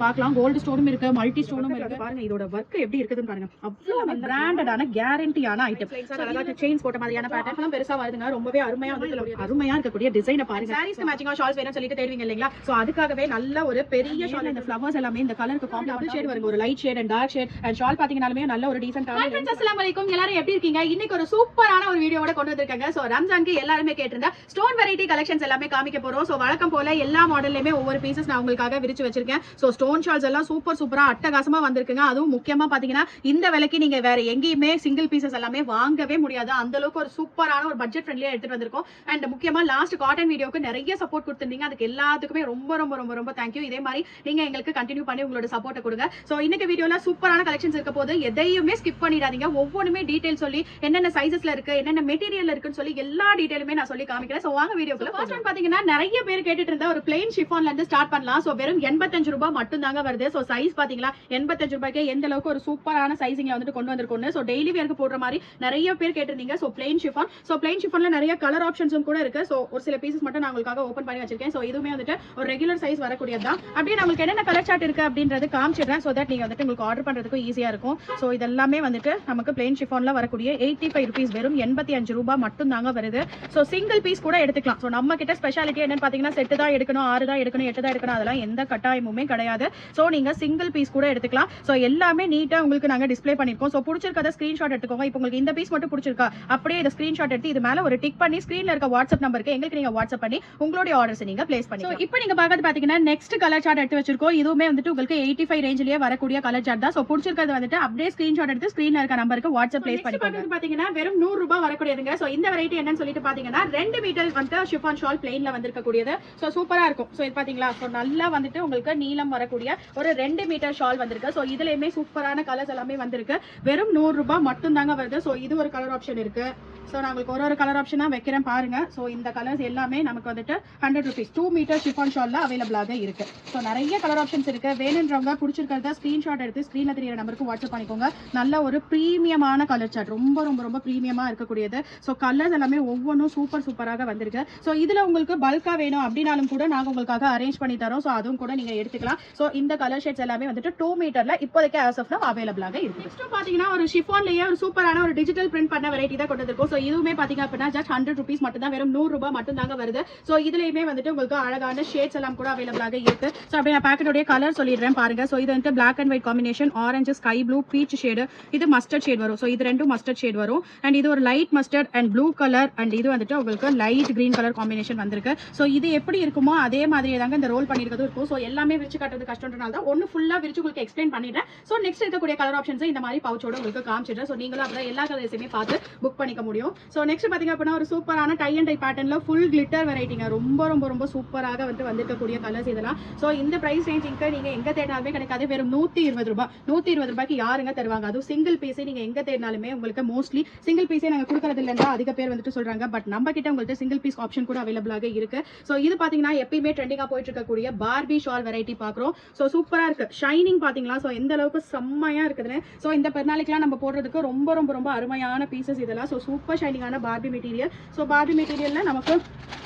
பார்க்கலாம். கோல்டு ஸ்டோனும் இருக்கு, மல்டி ஸ்டோனும் இருக்கு. பாருங்க இதோட ஒர்க் எப்படி இருக்குதுன்னு பாருங்க. அவ்வளவு பிராண்டடான கேரண்டியான ஐட்டம். அழகா செயின்ஸ் போட்ட மாதிரியான பேட்டர்ன்லாம் பெருசா வருதுங்க. ரொம்பவே அருமையா இருக்கக்கூடிய டிசைனை பாருங்க. சாரீஸ்க்கு மேட்சிங்கா ஷால்ஸ் வேணும்னு சொல்லிட்டு தேடுவீங்க இல்லைங்களா? சோ அதுக்காகவே நல்ல ஒரு பெரிய ஷால். இந்த ஃப்ளவர்ஸ் எல்லாமே இந்த கலருக்கு காம்பினேஷன் ஷேட் வருங்க. ஒரு light shade and dark shade and shawl பாத்தீங்கனாலுமே நல்ல ஒரு டீசன்ட்டான. அஸ்ஸலாமு அலைக்கும், எல்லாரும் எப்படி இருக்கீங்க? இன்னைக்கு ஒரு சூப்பரான ஒரு வீடியோவோட கொண்டு வந்திருக்காங்க. சோ ரம்ஜானுக்கு எல்லாரும் கேட்டிருந்த ஸ்டோன் வெரைட்டி கலெக்ஷன்ஸ் எல்லாமே காமிக்க போறோம். சோ வழக்கம் போல எல்லா மாடல்லையுமே ஒவ்வொரு பீசஸ் நான் உங்களுக்காக விரிச்சு வச்சிருக்கேன். சோ ஸ்டோன் ஷால்ஸ் எல்லாம் சூப்பரா அட்டகாசமா வந்திருக்குங்க. அதுவும் முக்கியமா பாத்தீங்கன்னா இந்த விலைக்கு நீங்க வேற எங்கேயுமே சிங்கிள் பீசஸ் எல்லாமே வாங்கவே முடியாது. அந்த அளவுக்கு ஒரு சூப்பரான ஒரு பட்ஜெட் ஃப்ரெண்ட்லியா எடுத்துட்டு வந்திருக்கோம். அண்ட் முக்கியமா லாஸ்ட் காட்டன் வீடியோக்கு நிறைய சப்போர்ட் கொடுத்திருந்தீங்க. அதுக்கு எல்லாத்துக்குமே ரொம்ப தேங்க்யூ. இதே மாதிரி நீங்க எங்களுக்கு கண்டினியூ பண்ணி உங்களோட சப்போர்ட் கொடுங்க. சோ இன்னைக்கு வீடியோல சூப்பரான கலெக்ஷன்ஸ் இருக்க போது எதையுமே ஸ்கிப் பண்ணிடாதீங்க. ஒவ்வொருமே டீடைல் சொல்லி என்னென்ன சைஸஸ்ல இருக்கு, என்னென்ன மெட்டீரியல் இருக்குன்னு சொல்லி எல்லா டீடைலுமே நான் சொல்லி காமிக்கிறேன். சோ வாங்க வீடியோக்குள்ள. ஃபர்ஸ்ட் ஒன் பாத்தீங்கன்னா நிறைய பேர் கேட்டுட்டு இருந்த ஒரு பிளைன் ஷிஃபான்ல இருந்து ஸ்டார்ட் பண்ணலாம். சோ வெறும் 85 ரூபாய் மட்டும் தாங்க வருது. சோ சைஸ் பாத்தீங்களா 85 ரூபாய்க்கு எந்த அளவுக்கு ஒரு சூப்பரான சைசிங்ல வந்துட்டு கொண்டு வந்திருக்கோம். சோ டெய்லி வேருக்கு போடுற மாதிரி நிறைய பேர் கேட்டிருந்தீங்க. So plain chiffon. So plain ஷிஃபான்ல நிறைய கலர் ஆப்ஷன்ஸும் கூட இருக்கு. சோ ஒரு சில பீசஸ் மட்டும் நான் உங்களுக்காக ஓபன் பண்ணி வச்சிருக்கேன். சோ இதுவுமே வந்துட்டு ஒரு ரெகுலர் சைஸ் வரக்கூடியது தான். அப்படியே நமக்கு என்னென்ன கலர் சார்ட் இருக்கு அப்படின்றது காமிச்சிடுறேன். சோ தட் நீங்க வந்துட்டு உங்களுக்கு ஆர்டர் பண்றதுக்கு ஈஸியா இருக்கும். சோ இதெல்லாமே வந்துட்டு நமக்கு பிளைன் ஷிஃபான்ல வரக்கூடிய 85 ரூபீஸ், வெறும் 85 ரூபாய் மட்டும் தாங்க வருது. சோ சிங்கிள் பீஸ் கூட எடுத்துக்கலாம். சோ நம்ம கிட்ட ஸ்பெஷாலிட்டி என்னன்னு பாத்தீங்கன்னா செட் தான் எடுக்கணும், 6 தான் எடுக்கணும், 8 தான் எடுக்கணும், அதெல்லாம் எந்த கட்டாயமுமே கிடையாது. சோ நீங்க சிங்கிள் பீஸ் கூட எடுத்துக்கலாம். சோ எல்லாமே நீட்டா உங்களுக்கு நாங்க டிஸ்ப்ளே பண்ணிருக்கோம். சோ பிடிச்சிருக்கத ஸ்கிரீன்ஷாட் எடுத்துக்கோங்க. இப்போ உங்களுக்கு இந்த பீஸ் மட்டும் பிடிச்சிருக்கா அப்படியே இத ஸ்கிரீன்ஷாட் எடுத்து இது மேல ஒரு டிக் பண்ணி ஸ்கிரீன்ல இருக்க வாட்ஸ்அப் நம்பருக்கு எங்களுக்கு நீங்க வாட்ஸ்அப் பண்ணி உங்களுடைய ஆர்டர்ஸ் நீங்க பிளேஸ் பண்ணிக்கலாம். சோ இப்போ நீங்க பார்க்கிறது பாத்தீங்கன்னா நெக்ஸ்ட் கலர் சார்ட் எடுத்து வச்சிருக்கோம். இதுவுமே வந்துட்டு உங்களுக்கு 85 ரேஞ்சிலேயே வரக்கூடிய கலர் சார்ட் தான். சோ பிடிச்சிருக்கிறது வந்துட்டு அப்படியே ஸ்கிரீன்ஷாட் எடுத்து ஸ்கிரீன்ல இருக்க நம்பருக்கு வாட்ஸ்அப் பிளேஸ் பண்ணிக்கோங்க. பாத்தீங்கன்னா வெறும் 100 ரூபாய் வரக்கூடியதுங்க. சோ இந்த வெரைட்டி என்னன்னு சொல்லிட்டு பாத்தீங்கன்னா 2 மீட்டர் வந்து ஷிஃபான் ஷால் பிளைன்ல வந்திருக்கக்கூடியது. சோ சூப்பரா இருக்கும். சோ இது பாத்தீங்களா சோ நல்லா வந்துட்டு உங்களுக்கு நீளம் வரக்கூடிய ஒரு 2 மீட்டர் ஷால் வந்திருக்கு. சோ இதுலயுமே சூப்பரான கலர்ஸ் எல்லாமே வந்திருக்கு. வெறும் 100 ரூபாய் மட்டும் தாங்க வருது. சோ இது ஒரு கலர் ஆப்ஷன் இருக்கு. சோ நான் உங்களுக்கு ஒரு கலர் ஆப்ஷனா வைக்கிறேன் பாருங்க. சோ இந்த கலர்ஸ் எல்லாமே நமக்கு வந்துட்டு 100 ரூபீஸ் 2 மீட்டர் ஷிஃபான் ஷால்ல அவைலபிளாக இருக்கு. சோ நிறைய கலர் ஆப்ஷன்ஸ் இருக்கு. வேணும்ன்றவங்க பிடிச்சிருக்கிறத ஸ்கிரீன்ஷாட் எடுத்து ஸ்கிரீன்ல தெரியற நம்பருக்கு வாட்ஸ்அப் பண்ணிக்கோங்க. நல்ல ஒரு பிரீமியமான கலர் சார்ட், ரொம்ப பிரீமியமா இருக்கக்கூடியது. சோ கலர்ஸ் எல்லாமே ஒவ்வொன்றும் சூப்பராக வந்திருக்கு. சோ இதுல உங்களுக்கு பல்கா வேணும் அப்படினாலும் கூட நாங்க உங்களுக்காக அரேஞ்ச் பண்ணி தரோம். சோ அதுவும் கூட நீங்க எடுத்துக்கலாம். சோ இந்த கலர் ஷேட்ஸ் எல்லாமே வந்துட்டு 2 மீட்டர்ல இப்போதைக்கு as of now அவைலபிளாக இருக்கு. நெக்ஸ்ட் பாத்தீங்கன்னா ஒரு ஷிஃபான்லயே ஒரு சூப்பரான ஒரு டிஜிட்டல் பிரிண்ட் பண்ண வெரைட்டி தான் கொண்டு வந்திருக்கோம். சோ இதுவுமே பாத்தீங்க அப்படின்னா ஜஸ்ட் 100 ரூபீஸ் மட்டும் தான், வெறும் 100 ரூபாய் மட்டும் தாங்க வருது. சோ இதுலயுமே வந்துட்டு உங்களுக்கு அழகான ஷேட்ஸ் எல்லாம் கூட அவைலபிளாக இருக்கு. சோ அப்படியே நான் பாக்கெட்டோட கலர் சொல்லிடுறேன் பாருங்க. சோ இது வந்து black and white combination, orange, sky blue, peach shade, இது மஸ்டர்ட் ஷேட் வரும். சோ இது ரெண்டும் மஸ்டர்ட் ஷேட் வரும். அண்ட் இது ஒரு light mustard and blue colour and இது வந்துட்டு உங்களுக்கு லைட் கிரீன் கலர் காம்பினேஷன் வந்திருக்கு. சோ இது எப்படி இருக்குமோ அதே மாதிரி தாங்க இந்த ரோல் பண்ணிருக்கிறது இருக்கும். சோ எல்லாமே விரிச்சு காட்டுறது கஷ்டம்ன்றனால தான் ஒன்னு ஃபுல்லா விரிச்சு உங்களுக்கு எக்ஸ்பிளைன் பண்ணிடுறேன். சோ நெக்ஸ்ட் இருக்கக்கூடிய கலர் ஆப்ஷன்ஸ் இந்த மாதிரி பவுச்சோட உங்களுக்கு காமிச்சிடுறேன். சோ நீங்களும் அப்படியே எல்லா கலர்ஸையுமே பார்த்து புக் பண்ணிக்க முடியும். சோ நெக்ஸ்ட் பாத்தீங்க அப்படின்னா ஒரு சூப்பரான டை அண்ட் டை பேட்டர்ன்ல ஃபுல் கிளிட்டர் வெரைட்டிங்க. ரொம்ப சூப்பராக வந்து வந்திருக்கக்கூடிய கலர்ஸ் இதெல்லாம். சோ இந்த பிரைஸ் ரேஞ்சிங்க்கு நீங்க எங்க தேடினாலுமே கிடைக்காது. வெறும் 120 ரூபாய். 120 ரூபாய்க்கு யாருங்க தருவாங்க? அதுவும் சிங்கிள் பீஸே நீங்க எங்க தேடினாலுமே உங்களுக்கு மோஸ்ட்லி சிங்கிள் பீஸே நாங்க கொடுக்கறது இல்லைன்னா அதிக பேர் வந்துட்டு சொல்றாங்க. பட் நம்ம கிட்ட உங்களுக்கு சிங்கிள் பீஸ் ஆப்ஷன் கூட அவைலபிளாக இருக்கு. சோ இது பாத்தீங்கன்னா எப்பயுமே ட்ரெண்டிங்கா போயிட்டு இருக்கக்கூடிய பார்பி ஷால் வெரைட்டி பாக்குறோம். சோ சூப்பரா இருக்கு. ஷைனிங் பாத்தீங்களா சோ எந்த அளவுக்கு செம்மையா இருக்குதுன்னு. சோ இந்த பெருநாளைக்குலாம் நம்ம போடுறதுக்கு ரொம்ப அருமையான பீசஸ் இதெல்லாம். சோ சூப்பர் ஷைனிங்கான பார்பி மெட்டீரியல். சோ பார்பி மெட்டீரியல்ல நமக்கு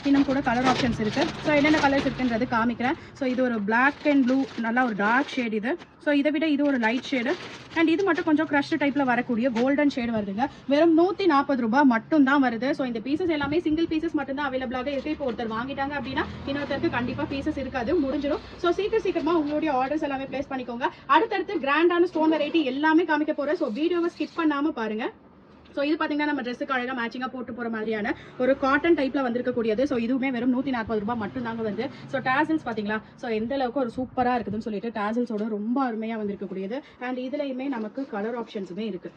இன்னும் கூட கலர் ஆப்ஷன்ஸ் இருக்கு. ஸோ என்னென்ன கலர்ஸ் இருக்குன்றது காமிக்கிறேன். ஸோ இது ஒரு பிளாக் அண்ட் ப்ளூ, நல்லா ஒரு டார்க் ஷேட் இது. ஸோ இதை விட இது ஒரு லைட் ஷேடு அண்ட் இது மட்டும் கொஞ்சம் க்ரஷ்டு டைப்ல வரக்கூடிய கோல்டன் ஷேட் வருதுங்க. வெறும் 140 ரூபாய் மட்டும் தான் வருது. ஸோ இந்த பீசஸ் எல்லாமே சிங்கிள் பீசஸ் மட்டும் தான் அவைலபிளாக இருக்கு. இப்போ ஒருத்தர் வாங்கிட்டாங்க அப்படின்னா இன்னொருத்தருக்கு கண்டிப்பா பீசஸ் இருக்காது, முடிஞ்சிடும். ஸோ சீக்கிரமா உங்களுடைய ஆர்டர்ஸ் எல்லாமே பிளேஸ் பண்ணிக்கோங்க. அடுத்தடுத்து கிராண்டான ஸ்டோன் வெரைட்டி எல்லாமே காமிக்க போறேன். ஸோ வீடியோவை ஸ்கிப் பண்ணாம பாருங்க. ஸோ இது பார்த்தீங்கன்னா நம்ம ட்ரெஸ்ஸுக்கு அழகாக மேட்சிங்காக போட்டு போகிற மாதிரியான ஒரு காட்டன் டைப்பில் வந்திருக்கக்கூடியது. ஸோ இதுவுமே வெறும் 140 ரூபாய் மட்டும் தாங்க வருது. ஸோ டேசல்ஸ் பார்த்தீங்களா ஸோ எந்த அளவுக்கு ஒரு சூப்பராக இருக்குதுன்னு சொல்லிட்டு டேசல்ஸோட ரொம்ப அருமையாக வந்திருக்கக்கூடியது. அண்ட் இதுலையுமே நமக்கு கலர் ஆப்ஷன்ஸுமே இருக்குது.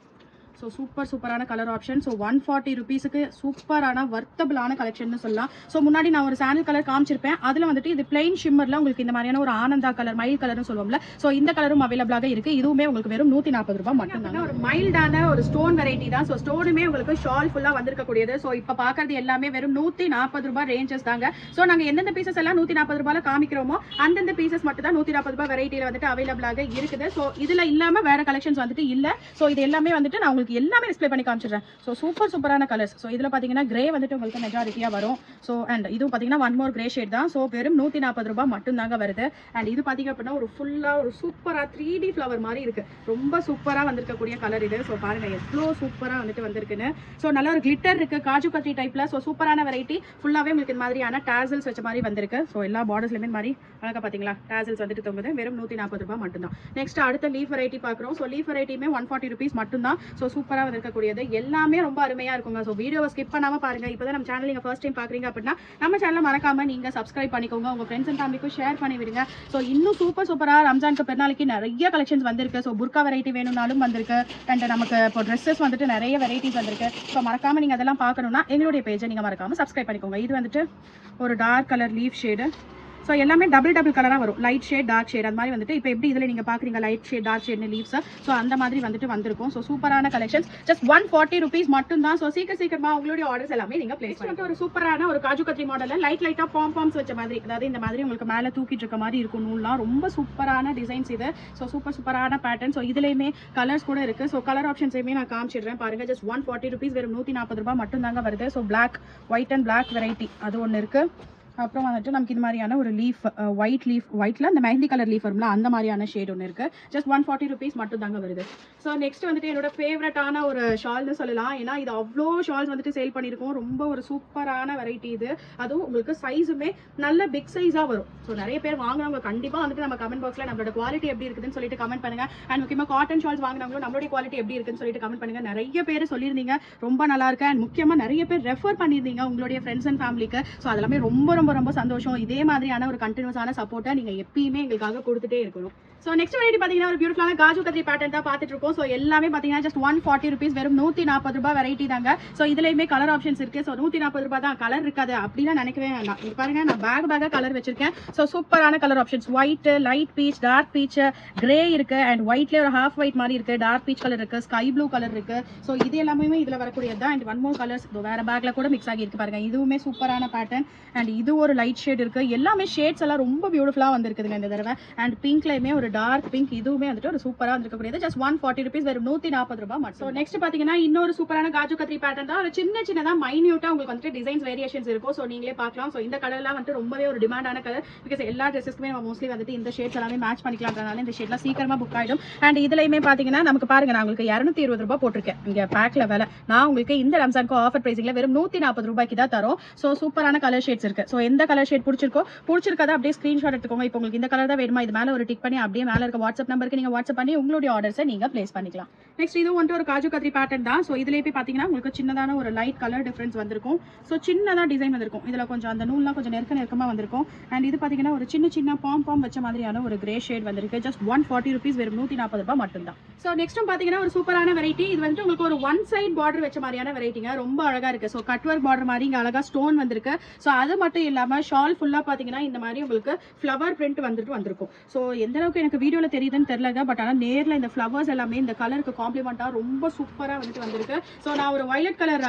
ஸோ சூப்பரான கலர் ஆப்ஷன். ஸோ 140 ருபீஸுக்கு சூப்பரான வர்த்தபிளான கலெக்ஷன் சொல்லலாம். ஸோ முன்னாடி நான் ஒரு சாண்டல் கலர் காமிச்சிருப்பேன். அதில் வந்துட்டு இது பிளைன் ஷிம்மரில் உங்களுக்கு இந்த மாதிரியான ஒரு ஆனந்தா கலர், மயில் கலர்னு சொல்லுவோம்ல. ஸோ இந்த கலரும் அவைலபிளாக இருக்கு. இதுவுமே உங்களுக்கு வெறும் 140 ரூபாய் மட்டும் தான். ஒரு மைல்டான ஒரு ஸ்டோன் வெரைட்டி தான். ஸோ ஸ்டோனுமே உங்களுக்கு ஷால் ஃபுல்லாக வந்திருக்கக்கூடியது. ஸோ இப்போ பார்க்கறது எல்லாமே வெறும் 140 ரூபாய் ரேஞ்சஸ் தாங்க. ஸோ நாங்கள் எந்தெந்த பீசஸ் எல்லாம் 140 ரூபாயில் காமிக்கிறோமோ அந்தந்த பீசஸ் மட்டும் தான் 140 ரூபாய் வெரைட்டியில் வந்துட்டு அவைலபிளாக இருக்குது. ஸோ இதில் இல்லாமல் வேற கலெக்ஷன்ஸ் வந்துட்டு இல்லை. ஸோ இது எல்லாமே வந்துட்டு நான் உங்களுக்கு உங்களுக்கு எல்லாமே டிஸ்ப்ளே பண்ணி காமிச்சிடுறேன். ஸோ சூப்பரான கலர்ஸ். ஸோ இதில் பார்த்தீங்கன்னா கிரே வந்துட்டு உங்களுக்கு மெஜாரிட்டியாக வரும். ஸோ அண்ட் இதுவும் பார்த்தீங்கன்னா ஒன் மோர் கிரே ஷேட் தான். ஸோ வெறும் 140 ரூபாய் மட்டும்தாங்க வருது. அண்ட் இது பார்த்தீங்க அப்படின்னா ஒரு ஃபுல்லாக ஒரு சூப்பராக 3D ஃப்ளவர் மாதிரி இருக்குது. ரொம்ப சூப்பராக வந்திருக்கக்கூடிய கலர் இது. ஸோ பாருங்கள் எவ்வளோ சூப்பராக வந்துட்டு வந்திருக்குன்னு. ஸோ நல்ல ஒரு கிளிட்டர் இருக்குது காஜு கத்ரி டைப்பில். ஸோ சூப்பரான வெரைட்டி. ஃபுல்லாகவே உங்களுக்கு இந்த மாதிரியான டேசல்ஸ் வச்ச மாதிரி வந்திருக்கு. ஸோ எல்லா பார்டர்ஸ்லையுமே மாதிரி அழகாக பார்த்தீங்களா டேசல்ஸ் வந்துட்டு தொங்குது. வெறும் 140 ரூபாய் மட்டும்தான். நெக்ஸ்ட் அடுத்த லீஃப் வெரைட்டி பார்க்குறோம். ஸோ லீஃப் வெரைட்டியுமே 140 rupees மட்டும்தான். ஸோ சூப்பராக வந்திருக்கக்கூடியது எல்லாமே ரொம்ப அருமையாக இருக்குங்க. ஸோ வீடியோவை ஸ்கிப் பண்ணாமல் பாருங்கள். இப்போ தான் நம்ம சேனல் நீங்கள் ஃபர்ஸ்ட் டைம் பார்க்குறீங்க அப்படின்னா நம்ம சேனலை மறக்காமல் நீங்கள் சப்ஸ்கிரைப் பண்ணிக்கோங்க. உங்கள் ஃப்ரெண்ட்ஸ் அண்ட் ஃபேமிலிக்கும் ஷேர் பண்ணி விடுங்க. ஸோ இன்னும் சூப்பராக ரம்ஜானுக்கு பெருநாளைக்கு நிறைய கலெக்ஷன்ஸ் வந்திருக்கு. ஸோ புர்கா வெரைட்டி வேணும்னாலும் வந்திருக்கு. அண்ட் நமக்கு இப்போ ட்ரெஸ்ஸஸ் வந்துட்டு நிறைய வெரைட்டிஸ் வந்திருக்கு. ஸோ மறக்காமல் நீங்கள் அதெல்லாம் பார்க்கணும்னா எங்களுடைய பேஜை நீங்கள் மறக்காமல் சப்ஸ்கிரைப் பண்ணிக்கோங்க. இது வந்துட்டு ஒரு dark colour leaf shade. So எல்லாமே டபுள் கலராக வரும். லைட் ஷேட் டார்க் ஷேட் அந்த மாதிரி வந்துட்டு இப்போ எப்படி இதில் நீங்கள் பார்க்குறீங்க லைட் ஷேட் டார்க் ஷேட்னு லீவ்ஸை. ஸோ அந்த மாதிரி வந்துட்டு வந்திருக்கும். ஸோ சூப்பரான கலெக்ஷன்ஸ். ஜஸ்ட் 140 rupees மட்டும்தான். ஸோ சீக்கிரமாக உங்களுடைய ஆர்டர்ஸ் எல்லாமே நீங்கள் பிளேஸ் பண்ணிட்டு ஒரு சூப்பரான ஒரு காஜு கத்ரி மாடலில் லைட்டாக பாம்ஸ் வச்ச மாதிரி, அதாவது இந்த மாதிரி உங்களுக்கு மேலே தூக்கிட்டு இருக்க மாதிரி இருக்கும் நூல்லாம். ரொம்ப சூப்பரான டிசைன்ஸ் இது. ஸோ சூப்பரான பேட்டர்ன். ஸோ இதுலேயுமே கலர்ஸ் கூட இருக்குது. ஸோ கலர் ஆப்ஷன்ஸையுமே நான் காமிச்சிடுறேன் பாருங்கள். ஜஸ்ட் 140 rupees வெறும் 140 ரூபாய் மட்டும்தாங்க வருது. So black white and black variety அது ஒன்று இருக்குது. அப்புறம் வந்துட்டு நமக்கு இது மாதிரியான ஒரு லீஃப் ஒயிட்டில் அந்த மெஹந்தி கலர் லீஃப் வரும்ல அந்த மாதிரியான ஷேட் ஒன்று இருக்குது. ஜஸ்ட் 140 rupees மட்டும் தாங்க வருது. ஸோ நெக்ஸ்ட் வந்துட்டு என்னோட ஃபேவரட்டான ஒரு ஷால்னு சொல்லலாம். ஏன்னா இது அவ்வளோ ஷால்ஸ் வந்துட்டு சேல் பண்ணியிருக்கோம். ரொம்ப ஒரு சூப்பரான வெரைட்டி இது. அதுவும் உங்களுக்கு சைஸுமே நல்ல பிக் சைஸாக வரும். ஸோ நிறைய பேர் வாங்குறவங்க கண்டிப்பாக வந்துட்டு நம்ம கமெண்ட் பாக்ஸில் நம்மளோட குவாலிட்டி எப்படி இருக்குதுன்னு சொல்லிட்டு கமெண்ட் பண்ணுங்கள். அண்ட் முக்கியமாக காட்டன் ஷால்ஸ் வாங்குறவங்களும் நம்மளுடைய குவாலிட்டி எப்படி இருக்குன்னு சொல்லிட்டு கமெண்ட் பண்ணுங்கள். நிறைய பேர் சொல்லியிருந்தீங்க ரொம்ப நல்லா இருக்கு. அண்ட் முக்கியமாக நிறைய பேர் ரெஃபர் பண்ணியிருந்தீங்க உங்களுடைய ஃப்ரெண்ட்ஸ் அண்ட் ஃபேமிலிக்கு. ஸோ அதெல்லாமே ரொம்ப சந்தோஷம். இதே மாதிரியான ஒரு கண்டினியூஸான சப்போர்ட்டை நீங்க எப்பயுமே எங்களுக்காக கொடுத்துட்டே இருக்கணும். ஸோ நெக்ஸ்ட் வெரைட்டி பார்த்தீங்கன்னா ஒரு பியூட்டிஃபுல்லான காஜு கத்ரி பேட்டர்ன் தான் பார்த்துட்டு இருக்கோம். ஸோ எல்லாமே பார்த்தீங்கன்னா ஜஸ்ட் 140 rupees வெறும் 140 ரூபாய் வெரைட்டி தாங்க. ஸோ இதுலையுமே கலர் ஆப்ஷன்ஸ் இருக்கு. ஸோ 140 ரூபாய் தான் கலர் இருக்காது அப்படின்னா நினைக்கவே வேண்டாம். இங்க பாருங்க நான் பேக்காக கலர் வச்சிருக்கேன். ஸோ சூப்பரான colour options white, light peach, dark peach, grey இருக்கு. அண்ட் ஒயிட்லேயே ஒரு ஹாஃப் ஒயிட் மாதிரி இருக்கு. டார்க் பீச் கலர் இருக்கு. ஸ்கை ப்ளூ கலர் இருக்கு. ஸோ இது எல்லாமே இதில் வரக்கூடியது தான். அண்ட் ஒன் மோர் கலர்ஸ் வேற பேக்ல கூட மிக்ஸ் ஆகி இருக்கு பாருங்க. இதுவுமே சூப்பரான பேட்டர்ன். அண்ட் இது ஒரு லைட் ஷேட் இருக்கு. எல்லாமே ஷேட்ஸ் எல்லாம் ரொம்ப பியூட்டிஃபுல்லா வந்திருக்குதுங்க இந்த தடவை. அண்ட் பிங்க்லயுமே ஒரு டார்க் பிங்க். இதுவுமே வந்துட்டு ஒரு சூப்பரா வந்திருக்கக்கூடியது. ஜஸ்ட் 140 rupees வெறும் 140 ரூபாய் மட்டும். ஸோ நெக்ஸ்ட் பாத்தீங்கன்னா இன்னொரு சூப்பரான காஜு கத்ரி பேட்டர்ன் தான். ஒரு சின்னதா மைன்யூட்டா உங்களுக்கு வந்துட்டு டிசைன்ஸ் வேரியேஷன்ஸ் இருக்கும். ஸோ நீங்களே பார்க்கலாம். ஸோ இந்த கலர்லாம் வந்துட்டு ரொம்பவே ஒரு டிமாண்டான கலர். பிகாஸ் எல்லா ட்ரெஸ்ஸஸ்க்குமே நம்ம மோஸ்ட்லி வந்துட்டு இந்த ஷேட்ஸ் எல்லாமே மேட்ச் பண்ணிக்கலாம்ன்றனால இந்த ஷேட்லாம் சீக்கிரமா புக் ஆயிடும். அண்ட் இதுலயுமே பாத்தீங்கன்னா நமக்கு பாருங்க நான் உங்களுக்கு 220 ரூபாய் போட்டிருக்கேன் இங்க பேக்ல வேலை. நான் உங்களுக்கு இந்த ரம்ஜானுக்கு ஆஃபர் பிரைசிங்ல வெறும் 140 ரூபாய்க்கு தான் தரோம். ஸோ சூப்பரான கலர் ஷேட்ஸ் இருக்கு. ஸோ எந்த கலர் ஷேட் பிடிச்சிருக்காத அப்படியே ஸ்கிரீன்ஷாட் எடுத்துக்கோங்க. இப்போ உங்களுக்கு இந்த கலர் தான் வேணுமா இது மேல ஒரு டிக் பண்ணி அப்படியே மேல இருக்க வாட்ஸ்அப் நம்பருக்கு நீங்க வாட்ஸ்அப் பண்ணி உங்களுடைய ஆர்டர்ஸை நீங்க பிளேஸ் பண்ணிக்கலாம். நெக்ஸ்ட் இது வந்துட்டு ஒரு காஜு கத்ரி பேட்டர்ன் தான். ஸோ இதுலேயே போய் பார்த்தீங்கன்னா உங்களுக்கு சின்னதான ஒரு லைட் கலர் டிஃபரன்ஸ் வந்திருக்கும். ஸோ சின்னதாக டிசைன் வந்திருக்கும். இதில் கொஞ்சம் அந்த நூல்லாம் கொஞ்சம் நெருக்கமாக வந்திருக்கும். அண்ட் இது பார்த்தீங்கன்னா ஒரு சின்ன பாம் வச்ச மாதிரியான ஒரு கிரே ஷேட் வந்திருக்கு. ஜஸ்ட் 140 rupees வெறும் 140 ரூபாய் மட்டும்தான். ஸோ நெக்ஸ்ட்டும் பார்த்தீங்கன்னா ஒரு சூப்பரான வெரைட்டி. இது வந்துட்டு உங்களுக்கு ஒரு ஒன் சைட் பார்டர் வச்ச மாதிரியான வெரைட்டிங்க. ரொம்ப அழகா இருக்கு. ஸோ கட் ஒர்க் பார்டர் மாதிரி இங்கே அழகா ஸ்டோன் வந்திருக்கு. ஸோ அது மட்டும் இல்லாமல் ஷால் ஃபுல்லாக பார்த்தீங்கன்னா இந்த மாதிரி உங்களுக்கு ஃப்ளவர் பிரிண்ட் வந்திருக்கும். ஸோ எந்த அளவுக்கு எனக்கு வீடியோவில் தெரியுதுன்னு தெரியலங்க. பட் ஆனால் நேரில் இந்த ஃப்ளவர்ஸ் எல்லாமே இந்த கலருக்கு காம்ப்ளிமெண்ட்டாக ரொம்ப சூப்பராக வந்துட்டு வந்திருக்கு. ஸோ நான் ஒரு வயலட் கலர்